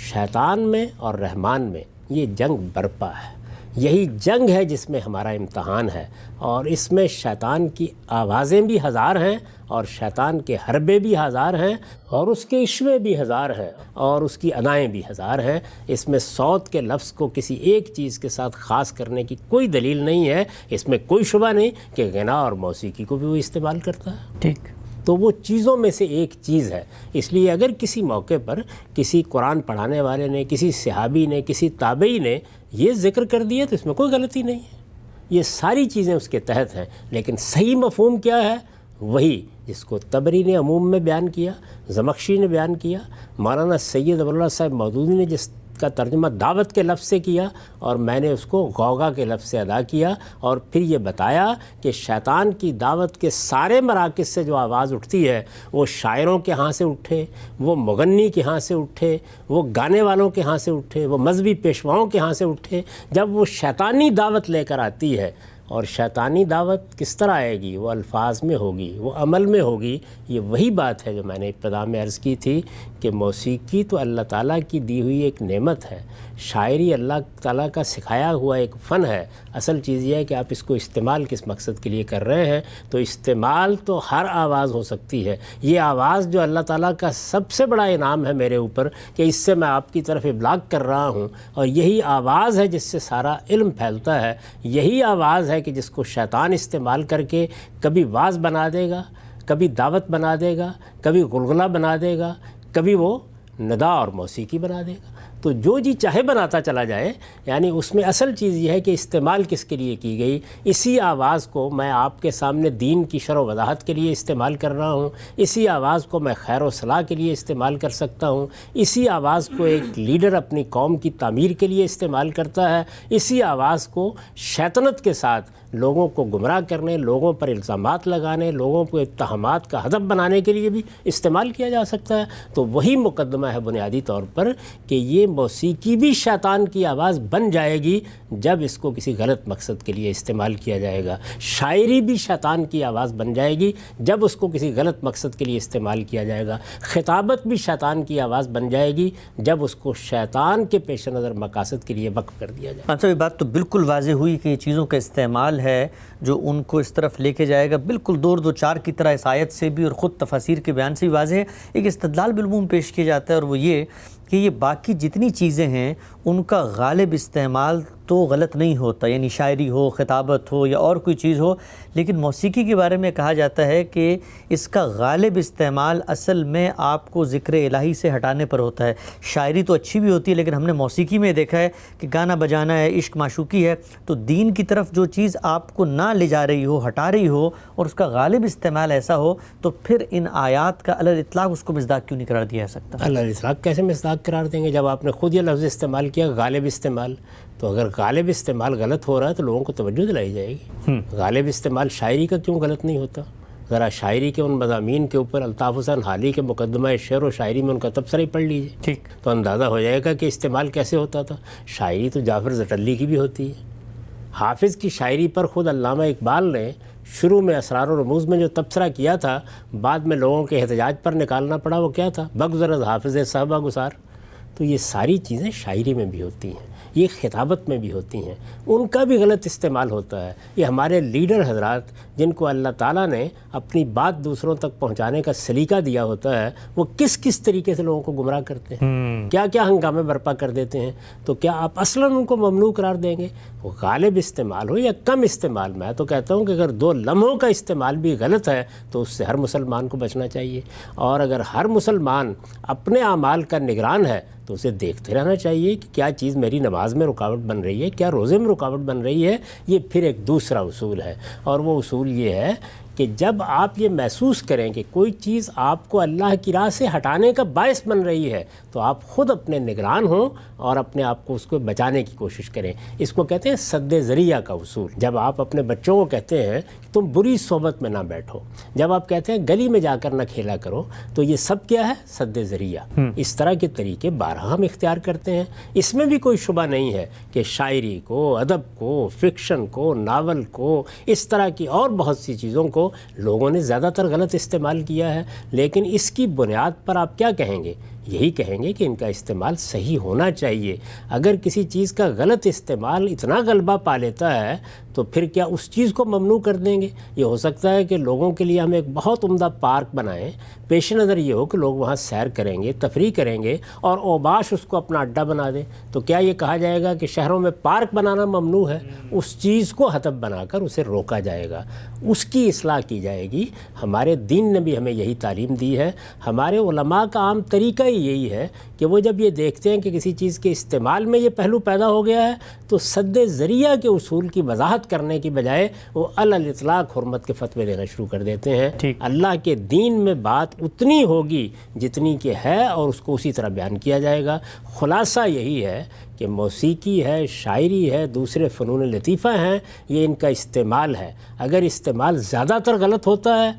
شیطان میں اور رحمان میں یہ جنگ برپا ہے. یہی جنگ ہے جس میں ہمارا امتحان ہے، اور اس میں شیطان کی آوازیں بھی ہزار ہیں اور شیطان کے حربے بھی ہزار ہیں اور اس کے عشوے بھی ہزار ہیں اور اس کی ادائیں بھی ہزار ہیں۔ اس میں صوت کے لفظ کو کسی ایک چیز کے ساتھ خاص کرنے کی کوئی دلیل نہیں ہے، اس میں کوئی شبہ نہیں کہ غنا اور موسیقی کو بھی وہ استعمال کرتا ہے۔ ٹھیک، تو وہ چیزوں میں سے ایک چیز ہے۔ اس لیے اگر کسی موقع پر کسی قرآن پڑھانے والے نے، کسی صحابی نے، کسی تابعی نے یہ ذکر کر دیا تو اس میں کوئی غلطی نہیں ہے، یہ ساری چیزیں اس کے تحت ہیں۔ لیکن صحیح مفہوم کیا ہے؟ وہی جس کو طبری نے عموم میں بیان کیا، زمخشری نے بیان کیا، مولانا سید ابواللہ صاحب مودودی نے جس کا ترجمہ دعوت کے لفظ سے کیا، اور میں نے اس کو غوغا کے لفظ سے ادا کیا، اور پھر یہ بتایا کہ شیطان کی دعوت کے سارے مراکز سے جو آواز اٹھتی ہے وہ شاعروں کے ہاں سے اٹھے، وہ مغنی کے ہاں سے اٹھے، وہ گانے والوں کے ہاں سے اٹھے، وہ مذہبی پیشواؤں کے ہاں سے اٹھے، جب وہ شیطانی دعوت لے کر آتی ہے، اور شیطانی دعوت کس طرح آئے گی؟ وہ الفاظ میں ہوگی، وہ عمل میں ہوگی۔ یہ وہی بات ہے جو میں نے ابتدا میں عرض کی تھی کہ موسیقی تو اللہ تعالیٰ کی دی ہوئی ایک نعمت ہے، شاعری اللہ تعالیٰ کا سکھایا ہوا ایک فن ہے۔ اصل چیز یہ ہے کہ آپ اس کو استعمال کس مقصد کے لیے کر رہے ہیں۔ تو استعمال تو ہر آواز ہو سکتی ہے۔ یہ آواز جو اللہ تعالیٰ کا سب سے بڑا انعام ہے میرے اوپر کہ اس سے میں آپ کی طرف ابلاغ کر رہا ہوں، اور یہی آواز ہے جس سے سارا علم پھیلتا ہے، یہی آواز ہے کہ جس کو شیطان استعمال کر کے کبھی واعظ بنا دے گا، کبھی دعوت بنا دے گا، کبھی غلغلہ بنا دے گا، کبھی وہ ندا اور موسیقی بنا دے گا۔ تو جو جی چاہے بناتا چلا جائے، یعنی اس میں اصل چیز یہ ہے کہ استعمال کس کے لیے کی گئی۔ اسی آواز کو میں آپ کے سامنے دین کی شرح و وضاحت کے لیے استعمال کر رہا ہوں، اسی آواز کو میں خیر و صلاح کے لیے استعمال کر سکتا ہوں، اسی آواز کو ایک لیڈر اپنی قوم کی تعمیر کے لیے استعمال کرتا ہے، اسی آواز کو شیطنت کے ساتھ لوگوں کو گمراہ کرنے، لوگوں پر الزامات لگانے، لوگوں کو اتہامات کا ہدف بنانے کے لیے بھی استعمال کیا جا سکتا ہے۔ تو وہی مقدمہ ہے بنیادی طور پر کہ یہ موسیقی بھی شیطان کی آواز بن جائے گی جب اس کو کسی غلط مقصد کے لیے استعمال کیا جائے گا، شاعری بھی شیطان کی آواز بن جائے گی جب اس کو کسی غلط مقصد کے لیے استعمال کیا جائے گا، خطابت بھی شیطان کی آواز بن جائے گی جب اس کو شیطان کے پیش نظر مقاصد کے لیے وقف کر دیا جائے گا۔ یہ بات تو بالکل واضح ہوئی کہ یہ چیزوں کا استعمال ہے جو ان کو اس طرف لے کے جائے گا، بالکل دور دو چار کی طرح اس آیت سے بھی اور خود تفاسیر کے بیان سے بھی واضح ہے۔ ایک استدلال بالعموم پیش کیا جاتا ہے، اور وہ یہ کہ یہ باقی جتنی چیزیں ہیں ان کا غالب استعمال تو غلط نہیں ہوتا، یعنی شاعری ہو، خطابت ہو یا اور کوئی چیز ہو، لیکن موسیقی کے بارے میں کہا جاتا ہے کہ اس کا غالب استعمال اصل میں آپ کو ذکر الہی سے ہٹانے پر ہوتا ہے۔ شاعری تو اچھی بھی ہوتی ہے، لیکن ہم نے موسیقی میں دیکھا ہے کہ گانا بجانا ہے، عشق معشوقی ہے، تو دین کی طرف جو چیز آپ کو نہ لے جا رہی ہو، ہٹا رہی ہو، اور اس کا غالب استعمال ایسا ہو، تو پھر ان آیات کا علی الاطلاق اس کو مصداق کیوں نہیں قرار دیا جا سکتا؟ علی الاطلاق کیسے مصداق قرار دیں گے جب آپ نے خود یہ لفظ استعمال کیا، غالب استعمال؟ تو اگر غالب استعمال غلط ہو رہا ہے تو لوگوں کو توجہ دلائی جائے گی۔ غالب استعمال شاعری کا کیوں غلط نہیں ہوتا؟ ذرا شاعری کے ان مضامین کے اوپر الطاف حسین حالی کے مقدمہ شعر و شاعری میں ان کا تبصرہ ہی پڑھ لیجیے، ٹھیک، تو اندازہ ہو جائے گا کہ استعمال کیسے ہوتا تھا۔ شاعری تو جعفر زٹلی کی بھی ہوتی ہے۔ حافظ کی شاعری پر خود علامہ اقبال نے شروع میں اسرار و رموز میں جو تبصرہ کیا تھا، بعد میں لوگوں کے احتجاج پر نکالنا پڑا، وہ کیا تھا؟ بگذر از حافظ صحبہ گسار۔ تو یہ ساری چیزیں شاعری میں بھی ہوتی ہیں، یہ خطابت میں بھی ہوتی ہیں، ان کا بھی غلط استعمال ہوتا ہے۔ یہ ہمارے لیڈر حضرات جن کو اللہ تعالیٰ نے اپنی بات دوسروں تک پہنچانے کا سلیقہ دیا ہوتا ہے، وہ کس کس طریقے سے لوگوں کو گمراہ کرتے ہیں، کیا کیا ہنگامے برپا کر دیتے ہیں۔ تو کیا آپ اصلاً ان کو ممنوع قرار دیں گے؟ وہ غالب استعمال ہو یا کم استعمال، میں تو کہتا ہوں کہ اگر 2 لمحوں کا استعمال بھی غلط ہے تو اس سے ہر مسلمان کو بچنا چاہیے، اور اگر ہر مسلمان اپنے اعمال کا نگران ہے تو اسے دیکھتے رہنا چاہیے کہ کیا چیز میری نماز میں رکاوٹ بن رہی ہے، کیا روزے میں رکاوٹ بن رہی ہے۔ یہ پھر ایک دوسرا اصول ہے، اور وہ اصول یہ ہے کہ جب آپ یہ محسوس کریں کہ کوئی چیز آپ کو اللہ کی راہ سے ہٹانے کا باعث بن رہی ہے تو آپ خود اپنے نگران ہوں اور اپنے آپ کو اس کو بچانے کی کوشش کریں۔ اس کو کہتے ہیں سد ذریعہ کا اصول۔ جب آپ اپنے بچوں کو کہتے ہیں کہ تم بری صحبت میں نہ بیٹھو، جب آپ کہتے ہیں گلی میں جا کر نہ کھیلا کرو، تو یہ سب کیا ہے؟ سد ذریعہ۔ اس طرح کے طریقے بارہا ہم اختیار کرتے ہیں۔ اس میں بھی کوئی شبہ نہیں ہے کہ شاعری کو، ادب کو، فکشن کو، ناول کو، اس طرح کی اور بہت سی چیزوں کو لوگوں نے زیادہ تر غلط استعمال کیا ہے، لیکن اس کی بنیاد پر آپ کیا کہیں گے یہی کہیں گے کہ ان کا استعمال صحیح ہونا چاہیے۔ اگر کسی چیز کا غلط استعمال اتنا غلبہ پا لیتا ہے تو پھر کیا اس چیز کو ممنوع کر دیں گے؟ یہ ہو سکتا ہے کہ لوگوں کے لیے ہم ایک بہت عمدہ پارک بنائیں، پیش نظر یہ ہو کہ لوگ وہاں سیر کریں گے، تفریح کریں گے اور اوباش اس کو اپنا اڈہ بنا دیں، تو کیا یہ کہا جائے گا کہ شہروں میں پارک بنانا ممنوع ہے؟ اس چیز کو ہدف بنا کر اسے روکا جائے گا، اس کی اصلاح کی جائے گی۔ ہمارے دین نے بھی ہمیں یہی تعلیم دی ہے، ہمارے علماء کا عام طریقہ ہی یہی ہے کہ وہ جب یہ دیکھتے ہیں کہ کسی چیز کے استعمال میں یہ پہلو پیدا ہو گیا ہے تو سد ذریعہ کے اصول کی وضاحت کرنے کی بجائے وہ علی الاطلاق حرمت کے فتوے دینا شروع کر دیتے ہیں۔ اللہ کے دین میں بات اتنی ہوگی جتنی کہ ہے اور اس کو اسی طرح بیان کیا جائے گا۔ خلاصہ یہی ہے کہ موسیقی ہے، شاعری ہے، دوسرے فنون لطیفہ ہیں، یہ ان کا استعمال ہے۔ اگر استعمال زیادہ تر غلط ہوتا ہے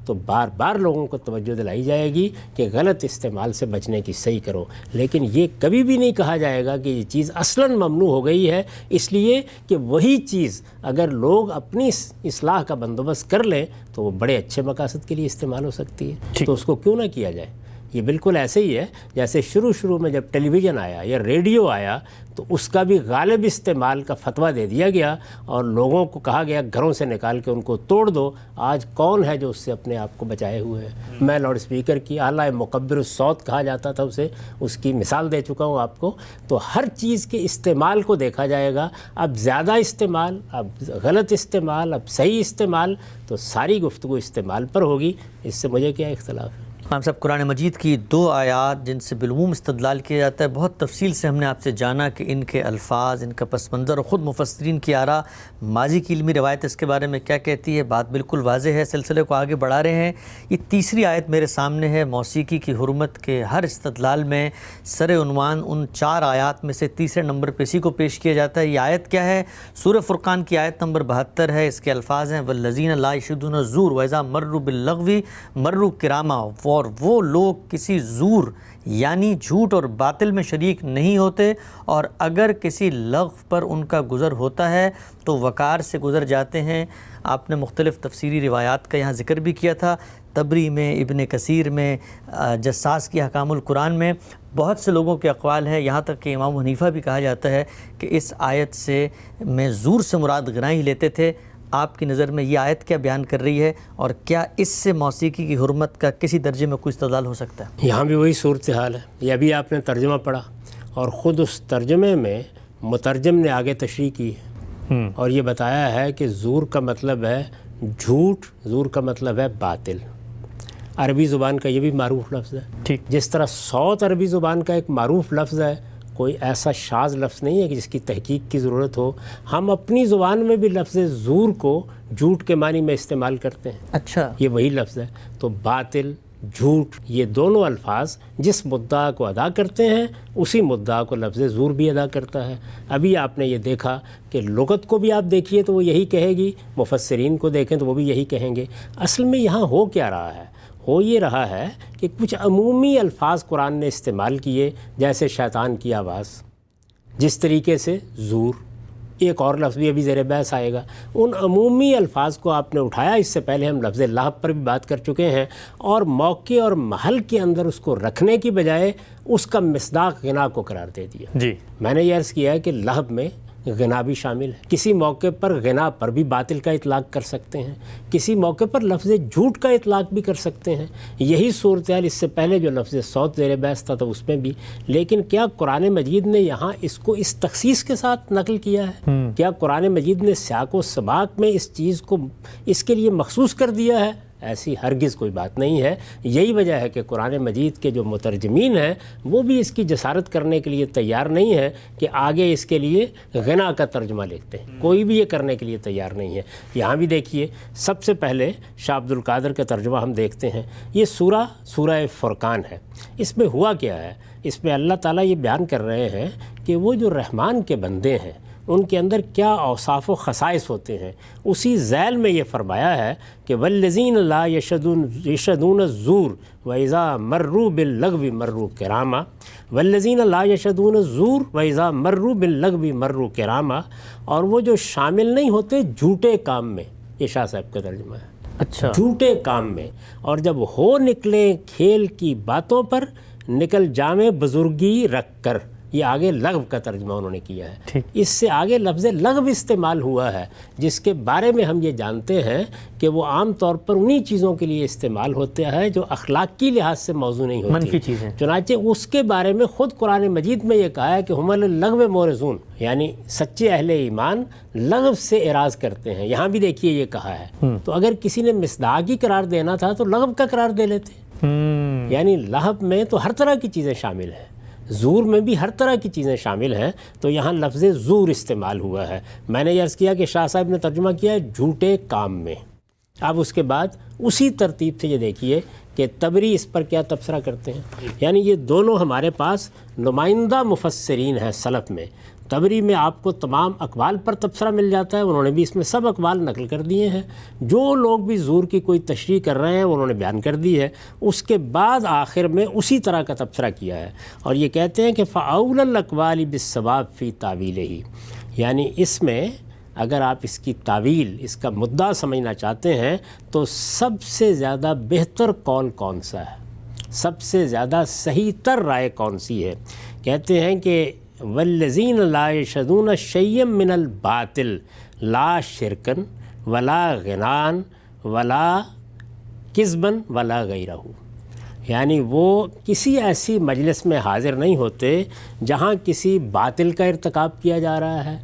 تو بار بار لوگوں کو توجہ دلائی جائے گی کہ غلط استعمال سے بچنے کی صحیح کرو، لیکن یہ کبھی بھی نہیں کہا جائے گا کہ یہ چیز اصلاً ممنوع ہو گئی ہے، اس لیے کہ وہی چیز اگر لوگ اپنی اصلاح کا بندوبست کر لیں تو وہ بڑے اچھے مقاصد کے لیے استعمال ہو سکتی ہے، تو اس کو کیوں نہ کیا جائے۔ یہ بالکل ایسے ہی ہے جیسے شروع میں جب ٹیلی ویژن آیا یا ریڈیو آیا تو اس کا بھی غالب استعمال کا فتویٰ دے دیا گیا اور لوگوں کو کہا گیا گھروں سے نکال کے ان کو توڑ دو۔ آج کون ہے جو اس سے اپنے آپ کو بچائے ہوئے ہیں؟ میں لاؤڈ اسپیکر کی اعلیٰ مکبر الصوت کہا جاتا تھا اسے، اس کی مثال دے چکا ہوں آپ کو۔ تو ہر چیز کے استعمال کو دیکھا جائے گا، اب زیادہ استعمال، اب غلط استعمال، اب صحیح استعمال، تو ساری گفتگو استعمال پر ہوگی، اس سے مجھے کیا اختلاف ہے؟ امام صاحب، قرآن مجید کی 2 آیات جن سے بالعموم استدلال کیا جاتا ہے، بہت تفصیل سے ہم نے آپ سے جانا کہ ان کے الفاظ، ان کا پس منظر اور خود مفسرین کی آراء، ماضی کی علمی روایت اس کے بارے میں کیا کہتی ہے۔ بات بالکل واضح ہے، سلسلے کو آگے بڑھا رہے ہیں۔ یہ تیسری آیت میرے سامنے ہے، موسیقی کی حرمت کے ہر استدلال میں سر عنوان ان 4 آیات میں سے تیسرے نمبر پہ اسی کو پیش کیا جاتا ہے۔ یہ آیت کیا ہے؟ سورہ فرقان کی آیت نمبر 72 ہے، اس کے الفاظ ہیں وَالَّذِينَ لَا يَشْهَدُونَ الزُّورَ وَإِذَا مَرُّوا بِاللَّغْوِ مَرُّوا كِرَامًا، اور وہ لوگ کسی زور یعنی جھوٹ اور باطل میں شریک نہیں ہوتے، اور اگر کسی لغو پر ان کا گزر ہوتا ہے تو وقار سے گزر جاتے ہیں۔ آپ نے مختلف تفسیری روایات کا یہاں ذکر بھی کیا تھا، طبری میں، ابن کثیر میں، جساس کی احکام القرآن میں بہت سے لوگوں کے اقوال ہیں، یہاں تک کہ امام حنیفہ بھی کہا جاتا ہے کہ اس آیت سے میں زور سے مراد غنا ہی لیتے تھے۔ آپ کی نظر میں یہ آیت کیا بیان کر رہی ہے، اور کیا اس سے موسیقی کی حرمت کا کسی درجے میں کوئی استدلال ہو سکتا ہے؟ یہاں بھی وہی صورتحال ہے۔ یہ ابھی آپ نے ترجمہ پڑھا اور خود اس ترجمے میں مترجم نے آگے تشریح کی ہے اور یہ بتایا ہے کہ زور کا مطلب ہے جھوٹ، زور کا مطلب ہے باطل۔ عربی زبان کا یہ بھی معروف لفظ ہے، ٹھیک جس طرح صوت عربی زبان کا ایک معروف لفظ ہے، کوئی ایسا شاذ لفظ نہیں ہے کہ جس کی تحقیق کی ضرورت ہو۔ ہم اپنی زبان میں بھی لفظ زور کو جھوٹ کے معنی میں استعمال کرتے ہیں۔ اچھا، یہ وہی لفظ ہے۔ تو باطل، جھوٹ، یہ دونوں الفاظ جس مدعا کو ادا کرتے ہیں اسی مدعا کو لفظ زور بھی ادا کرتا ہے۔ ابھی آپ نے یہ دیکھا کہ لغت کو بھی آپ دیکھیے تو وہ یہی کہے گی، مفسرین کو دیکھیں تو وہ بھی یہی کہیں گے۔ اصل میں یہاں ہو کیا رہا ہے؟ ہو یہ رہا ہے کہ کچھ عمومی الفاظ قرآن نے استعمال کیے، جیسے شیطان کی آواز، جس طریقے سے زور، ایک اور لفظ بھی ابھی زیر بحث آئے گا۔ ان عمومی الفاظ کو آپ نے اٹھایا، اس سے پہلے ہم لفظ لہب پر بھی بات کر چکے ہیں، اور موقع اور محل کے اندر اس کو رکھنے کی بجائے اس کا مصداق غنا کو قرار دے دیا۔ جی، میں نے یہ عرض کیا ہے کہ لہب میں غنا بھی شامل ہے، کسی موقع پر غنا پر بھی باطل کا اطلاق کر سکتے ہیں، کسی موقع پر لفظ جھوٹ کا اطلاق بھی کر سکتے ہیں۔ یہی صورتحال اس سے پہلے جو لفظ صوت زیر بحث تھا تو اس میں بھی، لیکن کیا قرآن مجید نے یہاں اس کو اس تخصیص کے ساتھ نقل کیا ہے؟ کیا قرآن مجید نے سیاق و سباق میں اس چیز کو اس کے لیے مخصوص کر دیا ہے؟ ایسی ہرگز کوئی بات نہیں ہے۔ یہی وجہ ہے کہ قرآن مجید کے جو مترجمین ہیں وہ بھی اس کی جسارت کرنے کے لیے تیار نہیں ہے کہ آگے اس کے لیے غنا کا ترجمہ لکھتے ہیں، کوئی بھی یہ کرنے کے لیے تیار نہیں ہے۔ یہاں بھی دیکھیے، سب سے پہلے شاہ عبد القادر کا ترجمہ ہم دیکھتے ہیں۔ یہ سورہ فرقان ہے۔ اس میں ہوا کیا ہے؟ اس میں اللہ تعالیٰ یہ بیان کر رہے ہیں کہ وہ جو رحمان کے بندے ہیں ان کے اندر کیا اوصاف و خصائص ہوتے ہیں۔ اسی ذیل میں یہ فرمایا ہے کہ والذین لا یشهدون الزور واذا مروا باللغو مروا کراما، والذین لا یشهدون الزور واذا مروا باللغو مروا کراما، اور وہ جو شامل نہیں ہوتے جھوٹے کام میں۔ یہ شاہ صاحب کا ترجمہ ہے، اچھا، جھوٹے کام میں، اور جب ہو نکلیں کھیل کی باتوں پر نکل جامے بزرگی رکھ کر، یہ آگے لغو کا ترجمہ انہوں نے کیا ہے، اس سے آگے لفظ لغو استعمال ہوا ہے جس کے بارے میں ہم یہ جانتے ہیں کہ وہ عام طور پر انہی چیزوں کے لیے استعمال ہوتا ہے جو اخلاقی لحاظ سے موضوع نہیں ہوتی، منفی چیزیں۔ چنانچہ اس کے بارے میں خود قرآن مجید میں یہ کہا ہے کہ ہم اللغو مورزون، یعنی سچے اہل ایمان لغو سے اعراض کرتے ہیں۔ یہاں بھی دیکھیے یہ کہا ہے، تو اگر کسی نے مصداقی قرار دینا تھا تو لغو کا قرار دے لیتے، یعنی لہو میں تو ہر طرح کی چیزیں شامل ہیں، زور میں بھی ہر طرح کی چیزیں شامل ہیں، تو یہاں لفظ زور استعمال ہوا ہے۔ میں نے یہ عرض کیا کہ شاہ صاحب نے ترجمہ کیا ہے جھوٹے کام میں۔ اب اس کے بعد اسی ترتیب سے یہ دیکھیے کہ طبری اس پر کیا تبصرہ کرتے ہیں، یعنی یہ دونوں ہمارے پاس نمائندہ مفسرین ہیں سلف میں۔ طبری میں آپ کو تمام اقوال پر تبصرہ مل جاتا ہے، انہوں نے بھی اس میں سب اقوال نقل کر دیے ہیں، جو لوگ بھی زور کی کوئی تشریح کر رہے ہیں انہوں نے بیان کر دی ہے۔ اس کے بعد آخر میں اسی طرح کا تبصرہ کیا ہے اور یہ کہتے ہیں کہ فَأَوْلَى الْأَقْوَالِ بِالصَّوَابِ فِي تَأْوِيلِهِ، یعنی اس میں اگر آپ اس کی تعویل، اس کا مدعا سمجھنا چاہتے ہیں تو سب سے زیادہ بہتر قول کون سا ہے، سب سے زیادہ صحیح تر رائے کون سی ہے؟ کہتے ہیں کہ والذین لا یشهدون شیئا من الباطل لا شرکن ولا غنان ولا کذبن ولا غیرہ، یعنی وہ کسی ایسی مجلس میں حاضر نہیں ہوتے جہاں کسی باطل کا ارتکاب کیا جا رہا ہے،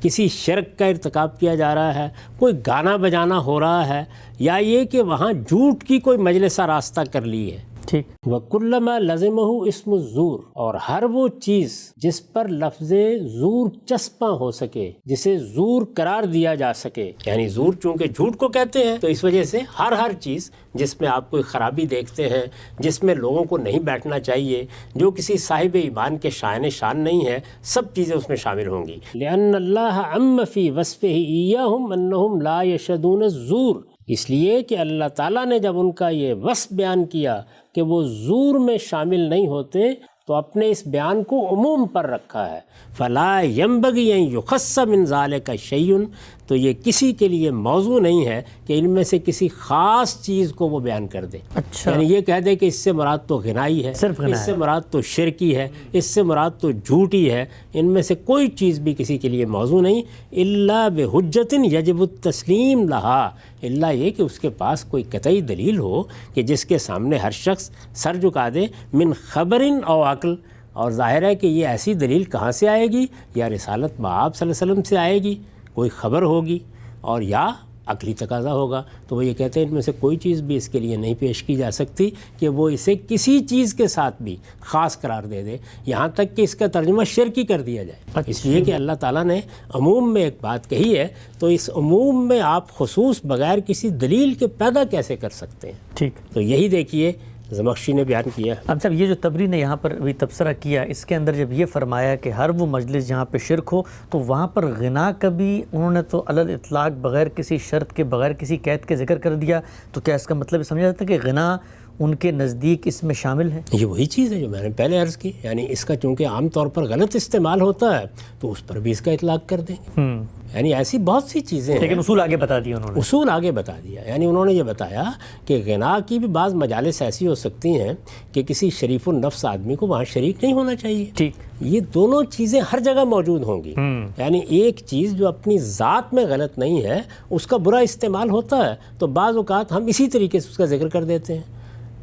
کسی شرک کا ارتکاب کیا جا رہا ہے، کوئی گانا بجانا ہو رہا ہے، یا یہ کہ وہاں جھوٹ کی کوئی مجلس راستہ کر لی ہے۔ ٹھیک۔ وَكُلَّمَا لَزِمَهُ اسم الزور، اور ہر وہ چیز جس پر لفظ زور چسپاں ہو سکے، جسے زور قرار دیا جا سکے، یعنی زور چونکہ جھوٹ کو کہتے ہیں تو اس وجہ سے ہر چیز جس میں آپ کوئی خرابی دیکھتے ہیں، جس میں لوگوں کو نہیں بیٹھنا چاہیے، جو کسی صاحب ایمان کے شائن شان نہیں ہے، سب چیزیں اس میں شامل ہوں گی۔ لِأَنَّ اللَّهَ عَمَّ فِي وَصْفِهِ إِيَّاهُمْ أَنَّهُمْ لَا يَشْهَدُونَ الزُّورَ، اس لیے کہ اللہ تعالیٰ نے جب ان کا یہ وصف بیان کیا کہ وہ زور میں شامل نہیں ہوتے تو اپنے اس بیان کو عموم پر رکھا ہے۔ فَلَا يَنبَغِي أَن يُخَصَّ مِن ذَلِكَ شَيْءٌ، تو یہ کسی کے لیے موضوع نہیں ہے کہ ان میں سے کسی خاص چیز کو وہ بیان کر دے، اچھا، یعنی یہ کہہ دے کہ اس سے مراد تو غنائی ہے، صرف غنا اس سے مراد تو شرکی ہے، اس سے مراد تو جھوٹی ہے، ان میں سے کوئی چیز بھی کسی کے لیے موضوع نہیں۔ الا بحجۃ یجب التسلیم لها، الا یہ کہ اس کے پاس کوئی قطعی دلیل ہو کہ جس کے سامنے ہر شخص سر جھکا دے، من خبر او عقل، اور ظاہر ہے کہ یہ ایسی دلیل کہاں سے آئے گی؟ یا رسالت بآب صلی اللہ علیہ وسلم سے آئے گی، کوئی خبر ہوگی، اور یا عقلی تقاضا ہوگا۔ تو وہ یہ کہتے ہیں ان میں سے کوئی چیز بھی اس کے لیے نہیں پیش کی جا سکتی کہ وہ اسے کسی چیز کے ساتھ بھی خاص قرار دے دے، یہاں تک کہ اس کا ترجمہ شرکی کر دیا جائے، اس لیے کہ اللہ تعالیٰ نے عموم میں ایک بات کہی ہے، تو اس عموم میں آپ خصوص بغیر کسی دلیل کے پیدا کیسے کر سکتے ہیں؟ ٹھیک۔ تو یہی دیکھیے زمخشری نے بیان کیا۔ اب صاحب یہ جو طبری نے یہاں پر بھی تبصرہ کیا، اس کے اندر جب یہ فرمایا کہ ہر وہ مجلس جہاں پہ شرک ہو، تو وہاں پر غنا کا بھی انہوں نے تو علی الاطلاق بغیر کسی شرط کے، بغیر کسی قید کے ذکر کر دیا، تو کیا اس کا مطلب سمجھا جاتا ہے کہ غنا ان کے نزدیک اس میں شامل ہے؟ یہ وہی چیز ہے جو میں نے پہلے عرض کی، یعنی اس کا چونکہ عام طور پر غلط استعمال ہوتا ہے تو اس پر بھی اس کا اطلاق کر دیں گے، یعنی ایسی بہت سی چیزیں ہیں، لیکن اصول آگے بتا دیا انہوں نے۔ اصول آگے بتا دیا، یعنی انہوں نے یہ بتایا کہ غنا کی بھی بعض مجالس ایسی ہو سکتی ہیں کہ کسی شریف النفس آدمی کو وہاں شریک نہیں ہونا چاہیے، ٹھیک، یہ دونوں چیزیں ہر جگہ موجود ہوں گی، یعنی ایک چیز جو اپنی ذات میں غلط نہیں ہے اس کا برا استعمال ہوتا ہے، تو بعض اوقات ہم اسی طریقے سے اس کا ذکر کر دیتے ہیں۔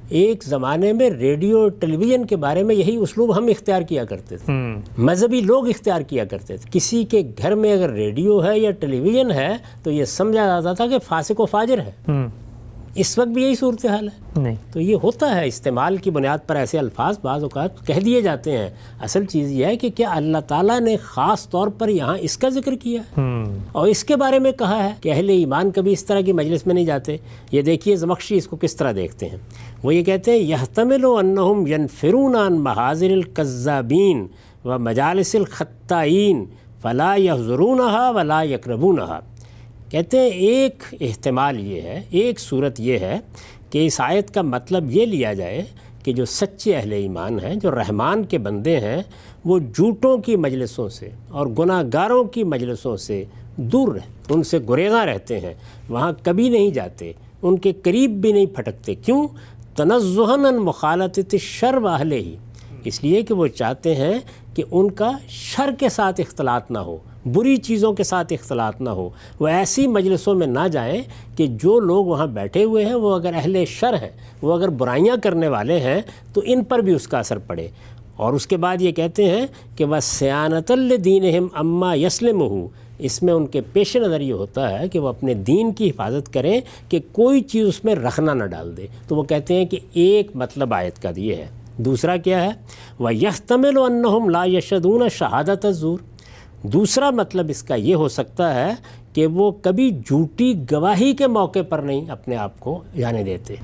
ایک زمانے میں ریڈیو اور ٹیلی ویژن کے بارے میں یہی اسلوب ہم اختیار کیا کرتے تھے، مذہبی لوگ اختیار کیا کرتے تھے، کسی کے گھر میں اگر ریڈیو ہے یا ٹیلی ویژن ہے تو یہ سمجھا جاتا تھا کہ فاسق و فاجر ہے۔ اس وقت بھی یہی صورتحال ہے، نہیں تو یہ ہوتا ہے استعمال کی بنیاد پر ایسے الفاظ بعض اوقات کہہ دیے جاتے ہیں۔ اصل چیز یہ ہے کہ کیا اللہ تعالیٰ نے خاص طور پر یہاں اس کا ذکر کیا اور اس کے بارے میں کہا ہے کہ اہل ایمان کبھی اس طرح کی مجلس میں نہیں جاتے؟ یہ دیکھیے زمخشری اس کو کس طرح دیکھتے ہیں، وہ یہ کہتے ہیں یحتمل انہم ینفرون عن محاضر الکذابین و مجالس الخطائین فلا یحضرونہا ولا یقربونہا۔ کہتے ہیں ایک احتمال یہ ہے، ایک صورت یہ ہے کہ اس آیت کا مطلب یہ لیا جائے کہ جو سچے اہل ایمان ہیں، جو رحمان کے بندے ہیں، وہ جھوٹوں کی مجلسوں سے اور گناہ گاروں کی مجلسوں سے دور رہتے، ان سے گریزاں رہتے ہیں، وہاں کبھی نہیں جاتے، ان کے قریب بھی نہیں پھٹکتے۔ کیوں؟ تنزہاً عن مخالطۃ الشر و اہلہ، اس لیے کہ وہ چاہتے ہیں کہ ان کا شر کے ساتھ اختلاط نہ ہو، بری چیزوں کے ساتھ اختلاط نہ ہو، وہ ایسی مجلسوں میں نہ جائیں کہ جو لوگ وہاں بیٹھے ہوئے ہیں وہ اگر اہل شر ہیں، وہ اگر برائیاں کرنے والے ہیں تو ان پر بھی اس کا اثر پڑے۔ اور اس کے بعد یہ کہتے ہیں کہ وَصِيَانَةً لِدِينِهِمْ عَمَّا يَسْلِمُهُ، اس میں ان کے پیش نظر یہ ہوتا ہے کہ وہ اپنے دین کی حفاظت کریں کہ کوئی چیز اس میں رخنا نہ ڈال دے۔ تو وہ کہتے ہیں کہ ایک مطلب آیت کا یہ ہے۔ دوسرا کیا ہے؟ وَيَحْتَمِلُ أَنَّهُمْ لَا يَشْهَدُونَ شَهَادَةَ الزُّورِ، دوسرا مطلب اس کا یہ ہو سکتا ہے کہ وہ کبھی جھوٹی گواہی کے موقع پر نہیں اپنے آپ کو جانے دیتے،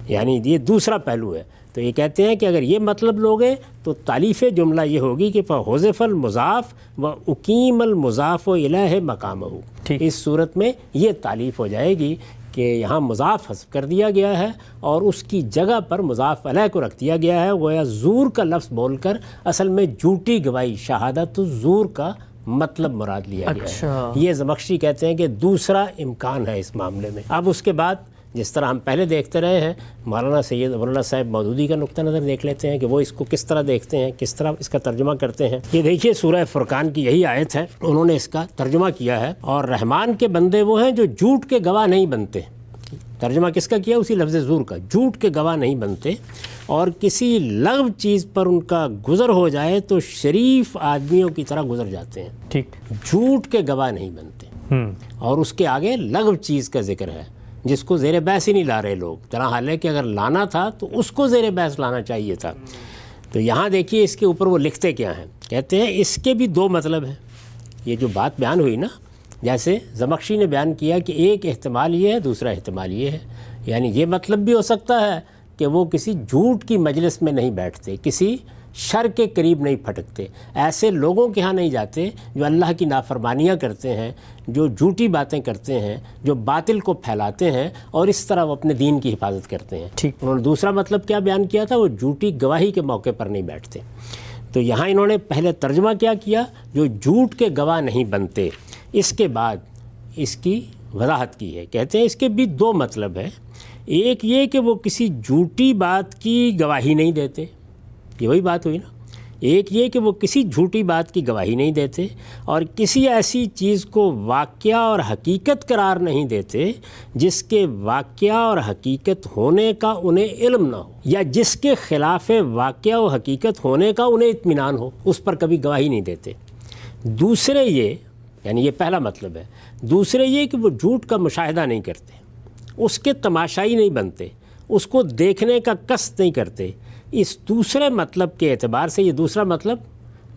یعنی یہ دوسرا پہلو ہے۔ تو یہ کہتے ہیں کہ اگر یہ مطلب لوگے تو تالیف جملہ یہ ہوگی کہ فَحُذِفَ الْمُضَافُ وَأُقِیمَ الْمُضَافُ إِلَیہ مَقَامَہُ، اس صورت میں یہ تالیف ہو جائے گی کہ یہاں مضاف حذف کر دیا گیا ہے اور اس کی جگہ پر مضاف علیہ کو رکھ دیا گیا ہے، گویا زور کا لفظ بول کر اصل میں جھوٹی گواہی شہادت الزور کا مطلب مراد لیا گیا ہے۔ یہ زمخشری کہتے ہیں کہ دوسرا امکان ہے اس معاملے میں۔ اب اس کے بعد جس طرح ہم پہلے دیکھتے رہے ہیں، مولانا سید ابواللہ صاحب مودودی کا نقطہ نظر دیکھ لیتے ہیں کہ وہ اس کو کس طرح دیکھتے ہیں، کس طرح اس کا ترجمہ کرتے ہیں۔ یہ دیکھیے سورہ فرقان کی یہی آیت ہے، انہوں نے اس کا ترجمہ کیا ہے، اور رحمان کے بندے وہ ہیں جو جھوٹ کے گواہ نہیں بنتے۔ ترجمہ کس کا کیا؟ اسی لفظ زور کا، جھوٹ کے گواہ نہیں بنتے، اور کسی لغو چیز پر ان کا گزر ہو جائے تو شریف آدمیوں کی طرح گزر جاتے ہیں۔ ٹھیک، جھوٹ کے گواہ نہیں بنتے۔ اور اس کے آگے لغو چیز کا ذکر ہے جس کو زیر بحث ہی نہیں لا رہے لوگ، طرح حال ہے کہ اگر لانا تھا تو اس کو زیر بحث لانا چاہیے تھا۔ تو یہاں دیکھیے اس کے اوپر وہ لکھتے کیا ہیں، کہتے ہیں اس کے بھی دو مطلب ہیں۔ یہ جو بات بیان ہوئی نا، جیسے زمخشری نے بیان کیا کہ ایک احتمال یہ ہے، دوسرا احتمال یہ ہے، یعنی یہ مطلب بھی ہو سکتا ہے کہ وہ کسی جھوٹ کی مجلس میں نہیں بیٹھتے، کسی شر کے قریب نہیں پھٹکتے، ایسے لوگوں کے ہاں نہیں جاتے جو اللہ کی نافرمانیاں کرتے ہیں، جو جھوٹی باتیں کرتے ہیں، جو باطل کو پھیلاتے ہیں، اور اس طرح وہ اپنے دین کی حفاظت کرتے ہیں۔ انہوں نے دوسرا مطلب کیا بیان کیا تھا؟ وہ جھوٹی گواہی کے موقع پر نہیں بیٹھتے۔ تو یہاں انہوں نے پہلے ترجمہ کیا کیا؟ جو جھوٹ کے گواہ نہیں بنتے۔ اس کے بعد اس کی وضاحت کی ہے، کہتے ہیں اس کے بھی دو مطلب ہے۔ ایک یہ کہ وہ کسی جھوٹی بات کی گواہی نہیں دیتے، یہ وہی بات ہوئی نا۔ ایک یہ کہ وہ کسی جھوٹی بات کی گواہی نہیں دیتے، اور کسی ایسی چیز کو واقعہ اور حقیقت قرار نہیں دیتے جس کے واقعہ اور حقیقت ہونے کا انہیں علم نہ ہو، یا جس کے خلاف واقعہ و حقیقت ہونے کا انہیں اطمینان ہو، اس پر کبھی گواہی نہیں دیتے۔ دوسرے یہ، یعنی یہ پہلا مطلب ہے۔ دوسرے یہ کہ وہ جھوٹ کا مشاہدہ نہیں کرتے، اس کے تماشائی نہیں بنتے، اس کو دیکھنے کا قصد نہیں کرتے۔ اس دوسرے مطلب کے اعتبار سے یہ دوسرا مطلب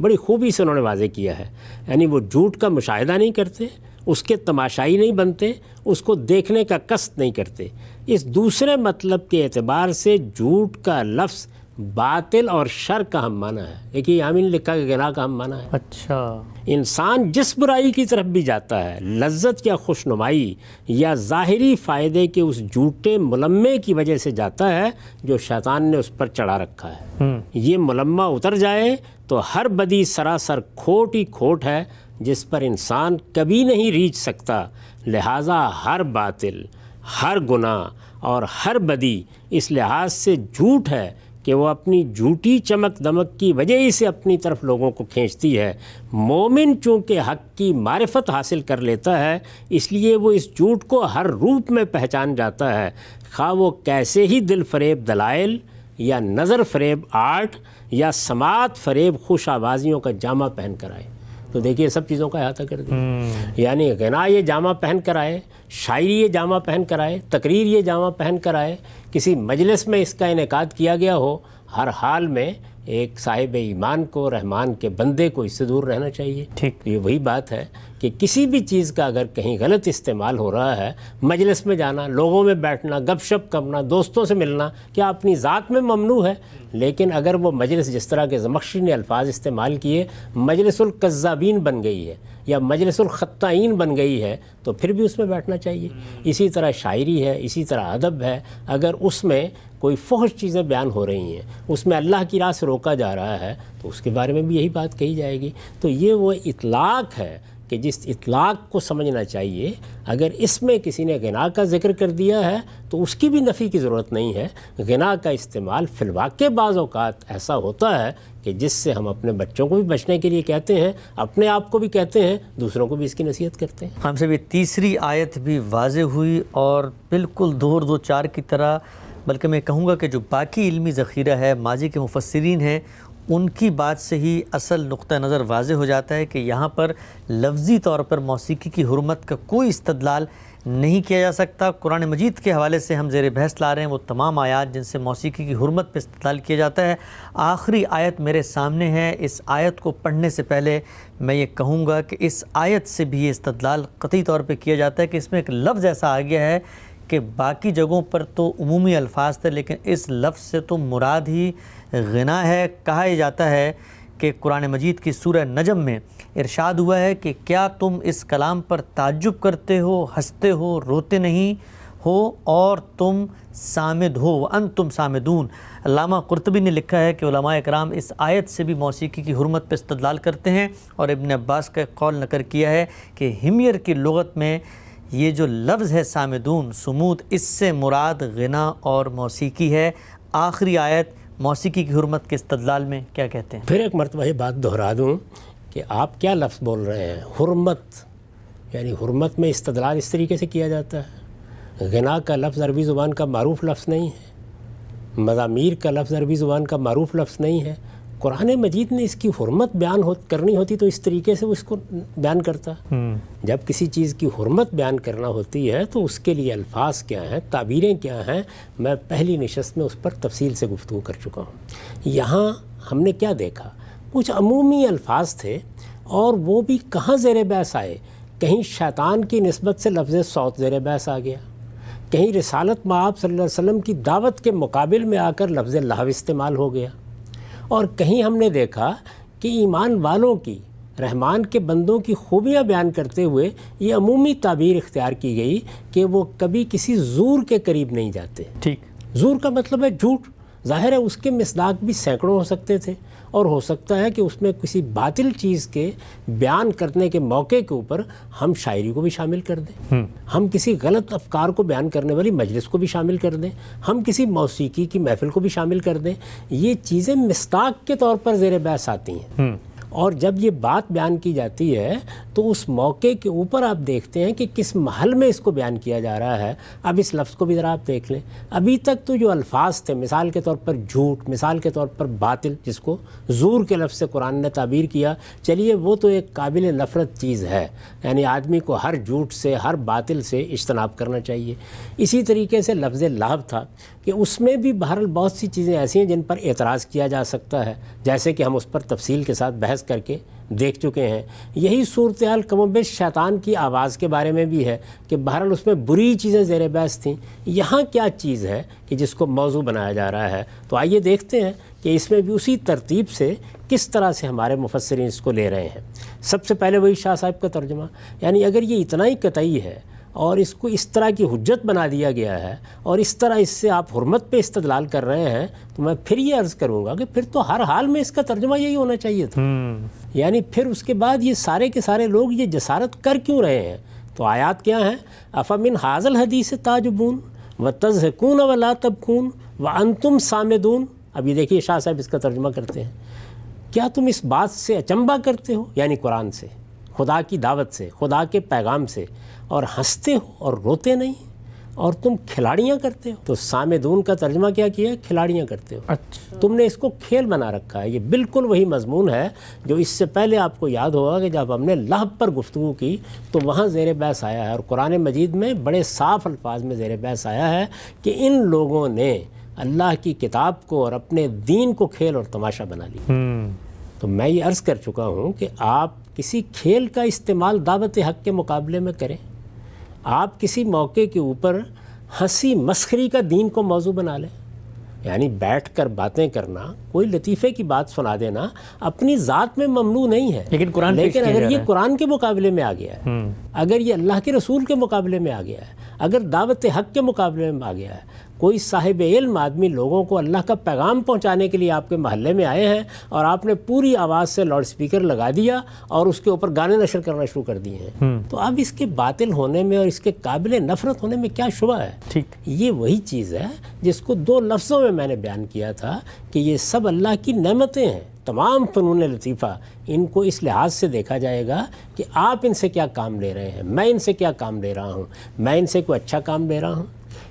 بڑی خوبی سے انہوں نے واضح کیا ہے، یعنی وہ جھوٹ کا مشاہدہ نہیں کرتے، اس کے تماشائی نہیں بنتے، اس کو دیکھنے کا قصد نہیں کرتے۔ اس دوسرے مطلب کے اعتبار سے جھوٹ کا لفظ باطل اور شر کا ہم معنی ہے۔ دیکھیے یہاں بھی لکھا کہ گناہ کا ہم معنی ہے۔ اچھا، انسان جس برائی کی طرف بھی جاتا ہے، لذت یا خوشنمائی یا ظاہری فائدے کے اس جھوٹے ملمے کی وجہ سے جاتا ہے جو شیطان نے اس پر چڑھا رکھا ہے۔ یہ ملمہ اتر جائے تو ہر بدی سراسر کھوٹ ہی کھوٹ ہے جس پر انسان کبھی نہیں ریچھ سکتا۔ لہٰذا ہر باطل، ہر گناہ اور ہر بدی اس لحاظ سے جھوٹ ہے کہ وہ اپنی جھوٹی چمک دمک کی وجہ ہی سے اپنی طرف لوگوں کو کھینچتی ہے۔ مومن چونکہ حق کی معرفت حاصل کر لیتا ہے، اس لیے وہ اس جھوٹ کو ہر روپ میں پہچان جاتا ہے، خواہ وہ کیسے ہی دل فریب دلائل یا نظر فریب آرٹ یا سماعت فریب خوش آوازیوں کا جامہ پہن کر آئے۔ تو دیکھیے سب چیزوں کا احاطہ کر دیا، یعنی غنا یہ جامہ پہن کر آئے، شاعری یہ جامہ پہن کر آئے، تقریر یہ جامہ پہن کر آئے، کسی مجلس میں اس کا انعقاد کیا گیا ہو، ہر حال میں ایک صاحب ایمان کو، رحمان کے بندے کو اس سے دور رہنا چاہیے۔ ٹھیک، یہ وہی بات ہے کہ کسی بھی چیز کا اگر کہیں غلط استعمال ہو رہا ہے، مجلس میں جانا، لوگوں میں بیٹھنا، گپ شپ کرنا، دوستوں سے ملنا، کیا اپنی ذات میں ممنوع ہے؟ لیکن اگر وہ مجلس جس طرح کے زمخشری نے الفاظ استعمال کیے، مجلس الکذابین بن گئی ہے یا مجلس الخطائین بن گئی ہے، تو پھر بھی اس میں بیٹھنا چاہیے۔ اسی طرح شاعری ہے، اسی طرح ادب ہے، اگر اس میں کوئی فحش چیزیں بیان ہو رہی ہیں، اس میں اللہ کی راہ سے روکا جا رہا ہے، تو اس کے بارے میں بھی یہی بات کہی جائے گی۔ تو یہ وہ اطلاق ہے کہ جس اطلاق کو سمجھنا چاہیے، اگر اس میں کسی نے غنا کا ذکر کر دیا ہے تو اس کی بھی نفی کی ضرورت نہیں ہے۔ غنا کا استعمال فی الواقع بعض اوقات ایسا ہوتا ہے کہ جس سے ہم اپنے بچوں کو بھی بچنے کے لیے کہتے ہیں، اپنے آپ کو بھی کہتے ہیں، دوسروں کو بھی اس کی نصیحت کرتے ہیں۔ ہم سے بھی تیسری آیت بھی واضح ہوئی اور بالکل دو چار کی طرح، بلکہ میں کہوں گا کہ جو باقی علمی ذخیرہ ہے، ماضی کے مفسرین ہیں، ان کی بات سے ہی اصل نقطہ نظر واضح ہو جاتا ہے کہ یہاں پر لفظی طور پر موسیقی کی حرمت کا کوئی استدلال نہیں کیا جا سکتا۔ قرآن مجید کے حوالے سے ہم زیر بحث لا رہے ہیں وہ تمام آیات جن سے موسیقی کی حرمت پہ استدلال کیا جاتا ہے۔ آخری آیت میرے سامنے ہے، اس آیت کو پڑھنے سے پہلے میں یہ کہوں گا کہ اس آیت سے بھی یہ استدلال قطعی طور پہ کیا جاتا ہے کہ اس میں ایک لفظ ایسا آ گیا ہے کہ باقی جگہوں پر تو عمومی الفاظ تھے، لیکن اس لفظ سے تو مراد ہی غنا ہے۔ کہا یہ جاتا ہے کہ قرآن مجید کی سورہ نجم میں ارشاد ہوا ہے کہ کیا تم اس کلام پر تعجب کرتے ہو، ہنستے ہو، روتے نہیں ہو اور تم صامد ہو، وانتم صامدون۔ علامہ قرطبی نے لکھا ہے کہ علماء اکرام اس آیت سے بھی موسیقی کی حرمت پہ استدلال کرتے ہیں، اور ابن عباس کا ایک قول نقل کیا ہے کہ حمیر کی لغت میں یہ جو لفظ ہے صامدون، صمود، اس سے مراد غنا اور موسیقی ہے۔ آخری آیت موسیقی کی حرمت کے استدلال میں کیا کہتے ہیں؟ پھر ایک مرتبہ یہ بات دہرا دوں کہ آپ کیا لفظ بول رہے ہیں؟ حرمت، یعنی حرمت میں استدلال اس طریقے سے کیا جاتا ہے۔ غنا کا لفظ عربی زبان کا معروف لفظ نہیں ہے، مزامیر کا لفظ عربی زبان کا معروف لفظ نہیں ہے۔ قرآن مجید نے اس کی حرمت بیان کرنی ہوتی تو اس طریقے سے وہ اس کو بیان کرتا۔ جب کسی چیز کی حرمت بیان کرنا ہوتی ہے تو اس کے لیے الفاظ کیا ہیں، تعبیریں کیا ہیں، میں پہلی نشست میں اس پر تفصیل سے گفتگو کر چکا ہوں۔ یہاں ہم نے کیا دیکھا؟ کچھ عمومی الفاظ تھے اور وہ بھی کہاں زیر بحث آئے؟ کہیں شیطان کی نسبت سے لفظ صوت زیر بحث آ گیا، کہیں رسالت مآب صلی اللہ علیہ وسلم کی دعوت کے مقابل میں آ کر لفظ لہو استعمال ہو گیا، اور کہیں ہم نے دیکھا کہ ایمان والوں کی، رحمان کے بندوں کی خوبیاں بیان کرتے ہوئے یہ عمومی تعبیر اختیار کی گئی کہ وہ کبھی کسی زور کے قریب نہیں جاتے۔ ٹھیک، زور کا مطلب ہے جھوٹ، ظاہر ہے اس کے مصداق بھی سینکڑوں ہو سکتے تھے، اور ہو سکتا ہے کہ اس میں کسی باطل چیز کے بیان کرنے کے موقع کے اوپر ہم شاعری کو بھی شامل کر دیں، ہم کسی غلط افکار کو بیان کرنے والی مجلس کو بھی شامل کر دیں، ہم کسی موسیقی کی محفل کو بھی شامل کر دیں۔ یہ چیزیں مصداق کے طور پر زیر بحث آتی ہیں، اور جب یہ بات بیان کی جاتی ہے تو اس موقع کے اوپر آپ دیکھتے ہیں کہ کس محل میں اس کو بیان کیا جا رہا ہے۔ اب اس لفظ کو بھی ذرا آپ دیکھ لیں، ابھی تک تو جو الفاظ تھے، مثال کے طور پر جھوٹ، مثال کے طور پر باطل، جس کو زور کے لفظ سے قرآن نے تعبیر کیا، چلیے وہ تو ایک قابل نفرت چیز ہے، یعنی آدمی کو ہر جھوٹ سے، ہر باطل سے اجتناب کرنا چاہیے۔ اسی طریقے سے لفظ لہو تھا کہ اس میں بھی بہرحال بہت سی چیزیں ایسی ہیں جن پر اعتراض کیا جا سکتا ہے، جیسے کہ ہم اس پر تفصیل کے ساتھ بحث کر کے دیکھ چکے ہیں۔ یہی صورتحال کم و بیش شیطان کی آواز کے بارے میں بھی ہے کہ بہرحال اس میں بری چیزیں زیر بحث تھیں۔ یہاں کیا چیز ہے کہ جس کو موضوع بنایا جا رہا ہے؟ تو آئیے دیکھتے ہیں کہ اس میں بھی اسی ترتیب سے کس طرح سے ہمارے مفسرین اس کو لے رہے ہیں۔ سب سے پہلے وہی شاہ صاحب کا ترجمہ، یعنی اگر یہ اتنا ہی قطعی ہے اور اس کو اس طرح کی حجت بنا دیا گیا ہے اور اس طرح اس سے آپ حرمت پہ استدلال کر رہے ہیں، تو میں پھر یہ عرض کروں گا کہ پھر تو ہر حال میں اس کا ترجمہ یہی ہونا چاہیے تھا۔ یعنی پھر اس کے بعد یہ سارے کے سارے لوگ یہ جسارت کر کیوں رہے ہیں؟ تو آیات کیا ہیں؟ افمن ھذا الحدیث تعجبون وتضحکون ولا تبکون وانتم صامدون۔ اب یہ دیکھیے شاہ صاحب اس کا ترجمہ کرتے ہیں، کیا تم اس بات سے اچنبھا کرتے ہو، یعنی قرآن سے، خدا کی دعوت سے، خدا کے پیغام سے، اور ہنستے ہو اور روتے نہیں، اور تم کھلاڑیاں کرتے ہو؟ تو صامدون کا ترجمہ کیا کیا ہے؟ کھلاڑیاں کرتے ہو۔ اچھا، تم نے اس کو کھیل بنا رکھا ہے۔ یہ بالکل وہی مضمون ہے جو اس سے پہلے آپ کو یاد ہوگا کہ جب ہم نے لہو پر گفتگو کی تو وہاں زیر بحث آیا ہے، اور قرآن مجید میں بڑے صاف الفاظ میں زیر بحث آیا ہے کہ ان لوگوں نے اللہ کی کتاب کو اور اپنے دین کو کھیل اور تماشا بنا لیا۔ تو میں یہ عرض کر چکا ہوں کہ آپ کسی کھیل کا استعمال دعوت حق کے مقابلے میں کریں، آپ کسی موقع کے اوپر ہنسی مسخری کا دین کو موضوع بنا لیں، یعنی بیٹھ کر باتیں کرنا، کوئی لطیفے کی بات سنا دینا اپنی ذات میں ممنوع نہیں ہے، لیکن اگر یہ قرآن کے مقابلے میں آ گیا ہے، اگر یہ اللہ کے رسول کے مقابلے میں آ گیا ہے، اگر دعوت حق کے مقابلے میں آ گیا ہے، کوئی صاحب علم آدمی لوگوں کو اللہ کا پیغام پہنچانے کے لیے آپ کے محلے میں آئے ہیں اور آپ نے پوری آواز سے لاؤڈ سپیکر لگا دیا اور اس کے اوپر گانے نشر کرنا شروع کر دیے ہیں، تو اب اس کے باطل ہونے میں اور اس کے قابل نفرت ہونے میں کیا شبہ ہے؟ ٹھیک، یہ وہی چیز ہے جس کو 2 لفظوں میں نے بیان کیا تھا کہ یہ سب اللہ کی نعمتیں ہیں۔ تمام فنون لطیفہ ان کو اس لحاظ سے دیکھا جائے گا کہ آپ ان سے کیا کام لے رہے ہیں، میں ان سے کیا کام لے رہا ہوں، میں ان سے کوئی اچھا کام لے رہا ہوں۔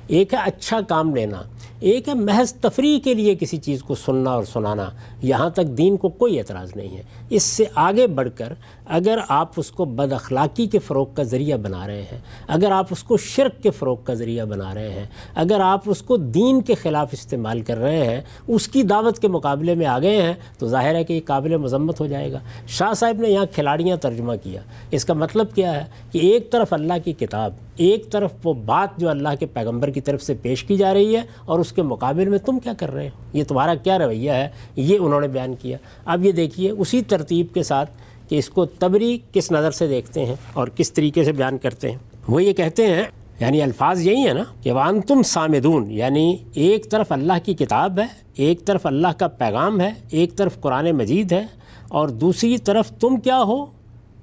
ایک ہے اچھا کام لینا، ایک ہے محض تفریح کے لیے کسی چیز کو سننا اور سنانا، یہاں تک دین کو کوئی اعتراض نہیں ہے۔ اس سے آگے بڑھ کر اگر آپ اس کو بد اخلاقی کے فروغ کا ذریعہ بنا رہے ہیں، اگر آپ اس کو شرک کے فروغ کا ذریعہ بنا رہے ہیں، اگر آپ اس کو دین کے خلاف استعمال کر رہے ہیں، اس کی دعوت کے مقابلے میں آ گئے ہیں، تو ظاہر ہے کہ یہ قابل مذمت ہو جائے گا۔ شاہ صاحب نے یہاں کھلاڑیاں ترجمہ کیا، اس کا مطلب کیا ہے کہ ایک طرف اللہ کی کتاب، ایک طرف وہ بات جو اللہ کے پیغمبر کی طرف سے پیش کی جا رہی ہے، اور اس کے مقابل میں تم کیا کر رہے ہو، یہ تمہارا کیا رویہ ہے، یہ انہوں نے بیان کیا۔ اب یہ دیکھیے اسی ترتیب کے ساتھ کہ اس کو طبری کس نظر سے دیکھتے ہیں اور کس طریقے سے بیان کرتے ہیں۔ وہ یہ کہتے ہیں، یعنی الفاظ یہی ہے نا کہ وَأَنْتُمْ صَامِدُونَ، یعنی ایک طرف اللہ کی کتاب ہے، ایک طرف اللہ کا پیغام ہے، ایک طرف قرآن مجید ہے، اور دوسری طرف تم کیا ہو،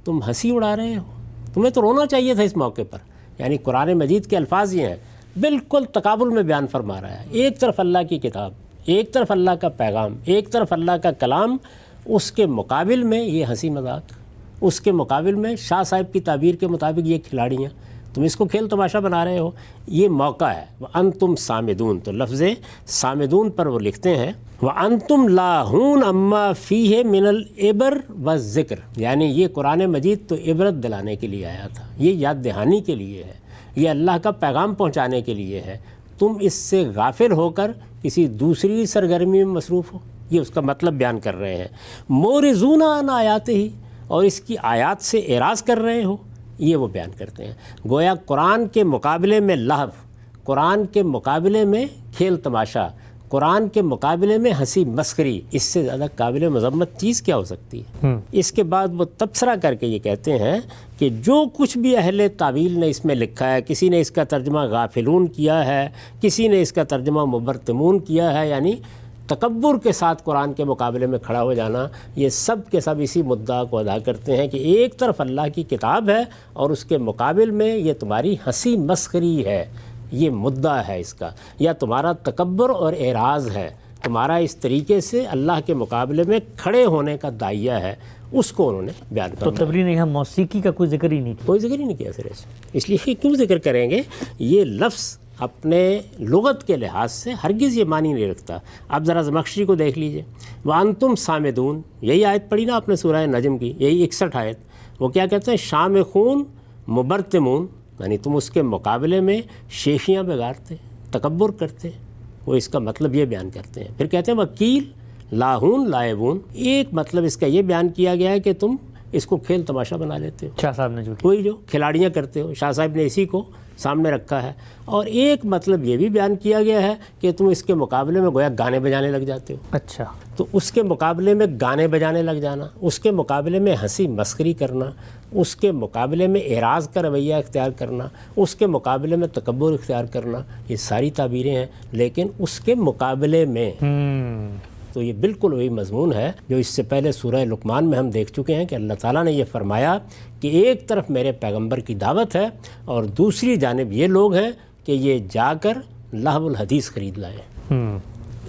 تم ہنسی اڑا رہے ہو۔ تمہیں تو رونا چاہیے تھا اس موقع پر۔ یعنی قرآن مجید کے الفاظ یہ ہیں، بالکل تقابل میں بیان فرما رہا ہے۔ ایک طرف اللہ کی کتاب، ایک طرف اللہ کا پیغام، ایک طرف اللہ کا کلام، اس کے مقابل میں یہ ہنسی مذاق، اس کے مقابل میں شاہ صاحب کی تعبیر کے مطابق یہ کھلاڑیاں، تم اس کو کھیل تماشا بنا رہے ہو۔ یہ موقع ہے وَأَنْتُمْ صَامِدُونَ، تو لفظ صامدون پر وہ لکھتے ہیں وَأَنْتُمْ لَاهُونَ أَمَّا فِيهِ مِنَ الْعِبْرِ وَالذِّكْرِ، یعنی یہ قرآن مجید تو عبرت دلانے کے لیے آیا تھا، یہ یاد دہانی کے لیے ہے، یہ اللہ کا پیغام پہنچانے کے لیے ہے، تم اس سے غافل ہو کر کسی دوسری سرگرمی میں مصروف ہو، یہ اس کا مطلب بیان کر رہے ہیں۔ مورزون عن آیاتہ، اور اس کی آیات سے اعراض کر رہے ہو، یہ وہ بیان کرتے ہیں۔ گویا قرآن کے مقابلے میں لہو، قرآن کے مقابلے میں کھیل تماشا، قرآن کے مقابلے میں ہنسی مسخری، اس سے زیادہ قابل مذمت چیز کیا ہو سکتی ہے؟ اس کے بعد وہ تبصرہ کر کے یہ کہتے ہیں کہ جو کچھ بھی اہل تعویل نے اس میں لکھا ہے، کسی نے اس کا ترجمہ غافلون کیا ہے، کسی نے اس کا ترجمہ مبرتمون کیا ہے، یعنی تکبر کے ساتھ قرآن کے مقابلے میں کھڑا ہو جانا، یہ سب کے سب اسی مدعا کو ادا کرتے ہیں کہ ایک طرف اللہ کی کتاب ہے اور اس کے مقابل میں یہ تمہاری ہنسی مسخری ہے، یہ مدعا ہے اس کا، یا تمہارا تکبر اور اعراض ہے، تمہارا اس طریقے سے اللہ کے مقابلے میں کھڑے ہونے کا داعیہ ہے، اس کو انہوں نے بیان تو کیا۔ تبری نے یہاں موسیقی کا کوئی ذکر ہی نہیں کیا، کوئی ذکر ہی نہیں کیا سر، اس لیے کیوں ذکر کریں گے؟ یہ لفظ اپنے لغت کے لحاظ سے ہرگز یہ معنی نہیں رکھتا۔ اب ذرا زمخشری کو دیکھ لیجئے، وَأَنْتُمْ صَامِدُونَ، یہی آیت پڑھی نا آپ نے سورہ نجم کی، یہی 61 آیت، وہ کیا کہتے ہیں؟ شامخون مبرتمون، یعنی تم اس کے مقابلے میں شیخیاں بگاڑتے، تکبر کرتے، وہ اس کا مطلب یہ بیان کرتے ہیں۔ پھر کہتے ہیں وکیل لاہون لائبون، ایک مطلب اس کا یہ بیان کیا گیا ہے کہ تم اس کو کھیل تماشا بنا لیتے ہو، شاہ صاحب نے جو وہی جو کھلاڑیاں کرتے ہو، شاہ صاحب نے اسی کو سامنے رکھا ہے۔ اور ایک مطلب یہ بھی بیان کیا گیا ہے کہ تم اس کے مقابلے میں گویا گانے بجانے لگ جاتے ہو۔ اچھا، تو اس کے مقابلے میں گانے بجانے لگ جانا، اس کے مقابلے میں ہنسی مسخری کرنا، اس کے مقابلے میں اعراض کا رویہ اختیار کرنا، اس کے مقابلے میں تکبر اختیار کرنا، یہ ساری تعبیریں ہیں، لیکن اس کے مقابلے میں تو یہ بالکل وہی مضمون ہے جو اس سے پہلے سورہ لقمان میں ہم دیکھ چکے ہیں کہ اللہ تعالیٰ نے یہ فرمایا کہ ایک طرف میرے پیغمبر کی دعوت ہے اور دوسری جانب یہ لوگ ہیں کہ یہ جا کر لہو الحدیث خرید لائیں۔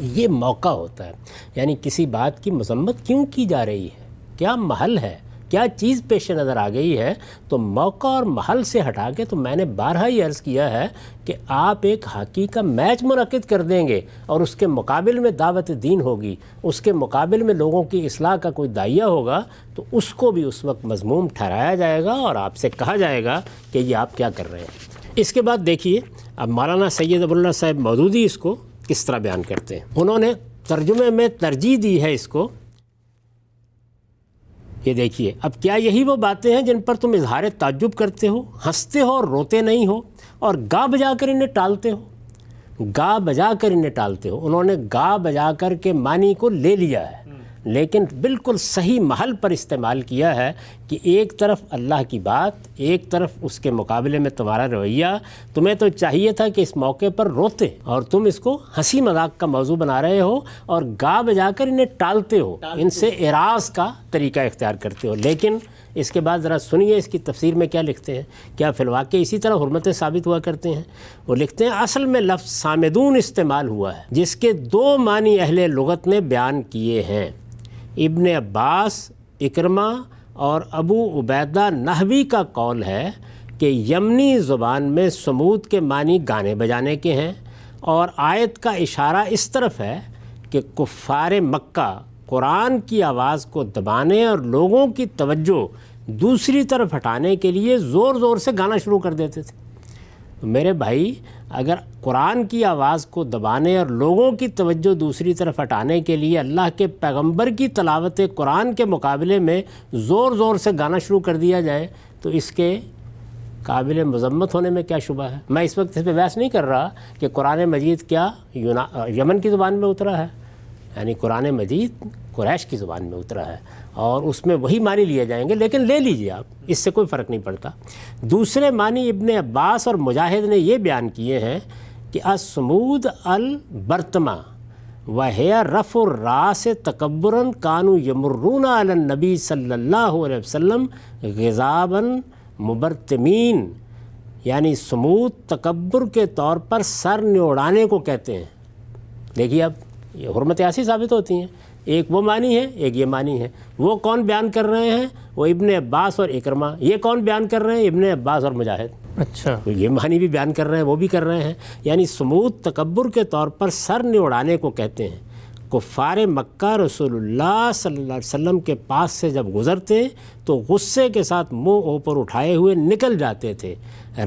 یہ موقع ہوتا ہے، یعنی کسی بات کی مذمت کیوں کی جا رہی ہے، کیا محل ہے، کیا چیز پیش نظر آ گئی ہے، تو موقع اور محل سے ہٹا کے، تو میں نے بارہا ہی عرض کیا ہے کہ آپ ایک ہاکی کا میچ منعقد کر دیں گے اور اس کے مقابل میں دعوت دین ہوگی، اس کے مقابل میں لوگوں کی اصلاح کا کوئی داعیہ ہوگا، تو اس کو بھی اس وقت مذموم ٹھہرایا جائے گا اور آپ سے کہا جائے گا کہ یہ آپ کیا کر رہے ہیں۔ اس کے بعد دیکھیے اب مولانا سید ابواللہ صاحب مودودی اس کو کس طرح بیان کرتے ہیں۔ انہوں نے ترجمے میں ترجیح دی ہے اس کو، یہ دیکھیے، اب کیا یہی وہ باتیں ہیں جن پر تم اظہار تعجب کرتے ہو، ہنستے ہو اور روتے نہیں ہو، اور گا بجا کر انہیں ٹالتے ہو؟ گا بجا کر انہیں ٹالتے ہو، انہوں نے گا بجا کر کے معنی کو لے لیا ہے، لیکن بالکل صحیح محل پر استعمال کیا ہے کہ ایک طرف اللہ کی بات، ایک طرف اس کے مقابلے میں تمہارا رویہ. تمہیں تو چاہیے تھا کہ اس موقع پر روتے، اور تم اس کو ہنسی مذاق کا موضوع بنا رہے ہو اور گا بجا کر انہیں ٹالتے ہو، ان سے اعراض کا طریقہ اختیار کرتے ہو. لیکن اس کے بعد ذرا سنیے اس کی تفسیر میں کیا لکھتے ہیں. کیا فی الواقع اسی طرح حرمتیں ثابت ہوا کرتے ہیں؟ وہ لکھتے ہیں اصل میں لفظ سامدون استعمال ہوا ہے جس کے 2 معنی اہل لغت نے بیان کیے ہیں. ابن عباس، اکرمہ اور ابو عبیدہ نحوی کا قول ہے کہ یمنی زبان میں صمود کے معنی گانے بجانے کے ہیں، اور آیت کا اشارہ اس طرف ہے کہ کفار مکہ قرآن کی آواز کو دبانے اور لوگوں کی توجہ دوسری طرف ہٹانے کے لیے زور زور سے گانا شروع کر دیتے تھے. میرے بھائی، اگر قرآن کی آواز کو دبانے اور لوگوں کی توجہ دوسری طرف ہٹانے کے لیے اللہ کے پیغمبر کی تلاوت قرآن کے مقابلے میں زور زور سے گانا شروع کر دیا جائے تو اس کے قابل مذمت ہونے میں کیا شبہ ہے؟ میں اس وقت اس پہ بحث نہیں کر رہا کہ قرآن مجید کیا یمن کی زبان میں اترا ہے، یعنی قرآن مجید قریش کی زبان میں اترا ہے اور اس میں وہی معنی لیے جائیں گے، لیکن لے لیجئے آپ، اس سے کوئی فرق نہیں پڑتا. دوسرے معنی ابن عباس اور مجاہد نے یہ بیان کیے ہیں کہ الصمود البرتما وهي رفع الراس تکبرا كانوا يمرون على النبی صلی اللہ علیہ وسلم غضابا مبرتمین، یعنی صمود تکبر کے طور پر سر نوڑانے کو کہتے ہیں. دیکھیے اب یہ حرمت ایسی ثابت ہوتی ہیں، ایک وہ معنی ہے، ایک یہ معنی ہے. وہ کون بیان کر رہے ہیں؟ وہ ابن عباس اور اکرمہ. یہ کون بیان کر رہے ہیں؟ ابن عباس اور مجاہد. اچھا، تو یہ معنی بھی بیان کر رہے ہیں، وہ بھی کر رہے ہیں. یعنی صمود تکبر کے طور پر سر نوڑانے کو کہتے ہیں. کفار مکہ رسول اللہ صلی اللہ علیہ وسلم کے پاس سے جب گزرتے تو غصے کے ساتھ منہ اوپر اٹھائے ہوئے نکل جاتے تھے.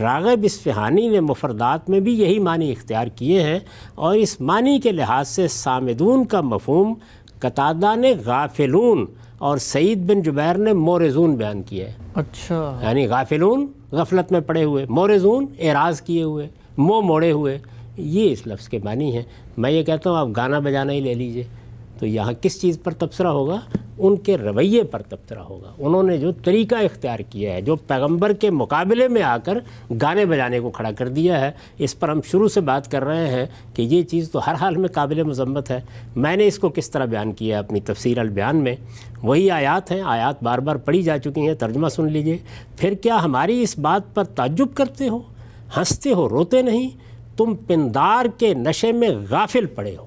راغب اصفہانی نے مفردات میں بھی یہی معنی اختیار کیے ہیں، اور اس معنی کے لحاظ سے سامدون کا مفہوم قتادہ نے غافلون اور سعید بن جبیر نے مورزون بیان کیا ہے. اچھا، یعنی غافلون غفلت میں پڑے ہوئے، مورزون اعراض کیے ہوئے، منہ موڑے ہوئے، یہ اس لفظ کے معنی ہیں. میں یہ کہتا ہوں آپ گانا بجانا ہی لے لیجئے، تو یہاں کس چیز پر تبصرہ ہوگا؟ ان کے رویے پر تبصرہ ہوگا. انہوں نے جو طریقہ اختیار کیا ہے، جو پیغمبر کے مقابلے میں آ کر گانے بجانے کو کھڑا کر دیا ہے، اس پر ہم شروع سے بات کر رہے ہیں کہ یہ چیز تو ہر حال میں قابل مذمت ہے. میں نے اس کو کس طرح بیان کیا ہے اپنی تفسیر البیان میں. وہی آیات ہیں، آیات بار بار پڑھی جا چکی ہیں، ترجمہ سن لیجئے. پھر کیا ہماری اس بات پر تعجب کرتے ہو، ہنستے ہو، روتے نہیں؟ تم پندار کے نشے میں غافل پڑے ہو.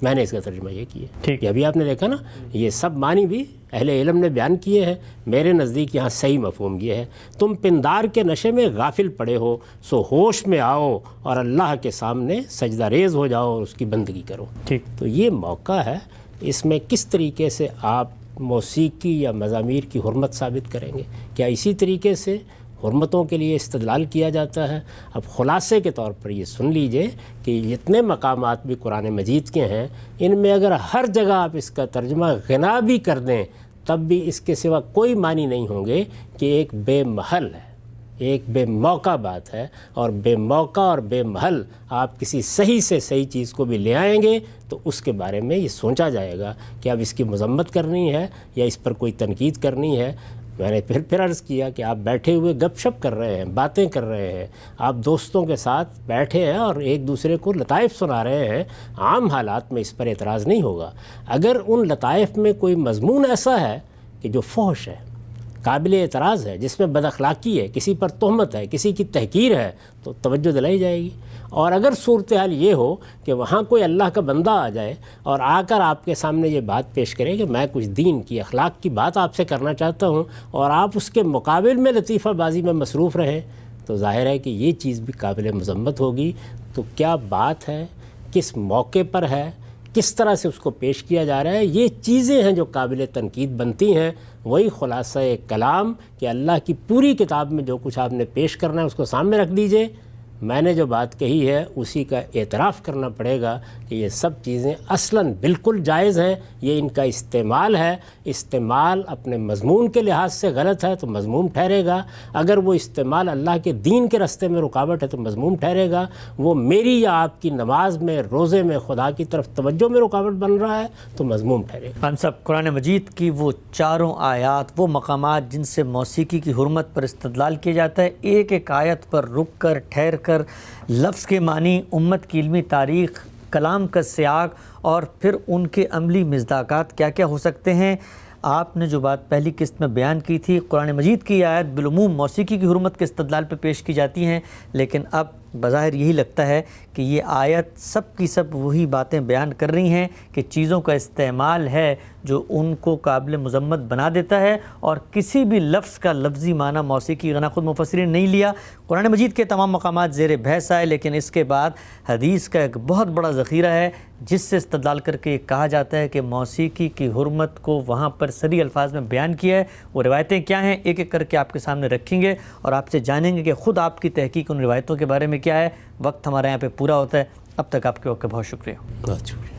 میں نے اس کا ترجمہ یہ کیا. ٹھیک، یہ ابھی آپ نے دیکھا نا، یہ سب معنی بھی اہل علم نے بیان کیے ہیں. میرے نزدیک یہاں صحیح مفہوم یہ ہے، تم پندار کے نشے میں غافل پڑے ہو، سو ہوش میں آؤ اور اللہ کے سامنے سجدہ ریز ہو جاؤ اور اس کی بندگی کرو. ٹھیک، تو یہ موقع ہے، اس میں کس طریقے سے آپ موسیقی یا مزامیر کی حرمت ثابت کریں گے؟ کیا اسی طریقے سے حرمتوں کے لیے استدلال کیا جاتا ہے؟ اب خلاصے کے طور پر یہ سن لیجئے کہ جتنے مقامات بھی قرآن مجید کے ہیں، ان میں اگر ہر جگہ آپ اس کا ترجمہ غنا بھی کر دیں تب بھی اس کے سوا کوئی معنی نہیں ہوں گے کہ ایک بے محل ہے، ایک بے موقع بات ہے. اور بے موقع اور بے محل آپ کسی صحیح سے صحیح چیز کو بھی لے آئیں گے تو اس کے بارے میں یہ سوچا جائے گا کہ اب اس کی مذمت کرنی ہے یا اس پر کوئی تنقید کرنی ہے. میں نے پھر عرض کیا کہ آپ بیٹھے ہوئے گپ شپ کر رہے ہیں، باتیں کر رہے ہیں، آپ دوستوں کے ساتھ بیٹھے ہیں اور ایک دوسرے کو لطائف سنا رہے ہیں. عام حالات میں اس پر اعتراض نہیں ہوگا. اگر ان لطائف میں کوئی مضمون ایسا ہے کہ جو فحش ہے، قابل اعتراض ہے، جس میں بد اخلاقی ہے، کسی پر تہمت ہے، کسی کی تحقیر ہے، تو توجہ دلائی جائے گی. اور اگر صورتحال یہ ہو کہ وہاں کوئی اللہ کا بندہ آ جائے اور آ کر آپ کے سامنے یہ بات پیش کرے کہ میں کچھ دین کی، اخلاق کی بات آپ سے کرنا چاہتا ہوں، اور آپ اس کے مقابل میں لطیفہ بازی میں مصروف رہیں، تو ظاہر ہے کہ یہ چیز بھی قابل مذمت ہوگی. تو کیا بات ہے، کس موقع پر ہے، کس طرح سے اس کو پیش کیا جا رہا ہے، یہ چیزیں ہیں جو قابل تنقید بنتی ہیں. وہی خلاصہ کلام کہ اللہ کی پوری کتاب میں جو کچھ آپ نے پیش کرنا ہے اس کو سامنے رکھ دیجئے. میں نے جو بات کہی ہے اسی کا اعتراف کرنا پڑے گا کہ یہ سب چیزیں اصلاً بالکل جائز ہیں. یہ ان کا استعمال ہے، استعمال اپنے مضمون کے لحاظ سے غلط ہے تو مذموم ٹھہرے گا. اگر وہ استعمال اللہ کے دین کے راستے میں رکاوٹ ہے تو مذموم ٹھہرے گا. وہ میری یا آپ کی نماز میں، روزے میں، خدا کی طرف توجہ میں رکاوٹ بن رہا ہے تو مذموم ٹھہرے گا. ہم سب قرآن مجید کی وہ چاروں آیات، وہ مقامات جن سے موسیقی کی حرمت پر استدلال کیا جاتا ہے، ایک ایک آیت پر رک کر، ٹھہر کر، لفظ کے معنی، امت کی علمی تاریخ، کلام کا سیاق اور پھر ان کے عملی مصداقات کیا کیا ہو سکتے ہیں. آپ نے جو بات پہلی قسط میں بیان کی تھی، قرآن مجید کی آیت بالعموم موسیقی کی حرمت کے استدلال پہ پیش کی جاتی ہیں، لیکن اب بظاہر یہی لگتا ہے کہ یہ آیت سب کی سب وہی باتیں بیان کر رہی ہیں کہ چیزوں کا استعمال ہے جو ان کو قابل مذمت بنا دیتا ہے، اور کسی بھی لفظ کا لفظی معنی موسیقی غنا خود مفسرین نے نہیں لیا. قرآن مجید کے تمام مقامات زیر بحث آئے، لیکن اس کے بعد حدیث کا ایک بہت بڑا ذخیرہ ہے جس سے استدلال کر کے یہ کہا جاتا ہے کہ موسیقی کی حرمت کو وہاں پر صریح الفاظ میں بیان کیا ہے. وہ روایتیں کیا ہیں ایک ایک کر کے آپ کے سامنے رکھیں گے اور آپ سے جانیں گے کہ خود آپ کی تحقیق ان روایتوں کے بارے میں کیا ہے. وقت ہمارے یہاں پہ پورا ہوتا ہے. اب تک آپ کے وقت کا بہت شکریہ. بہت شکریہ.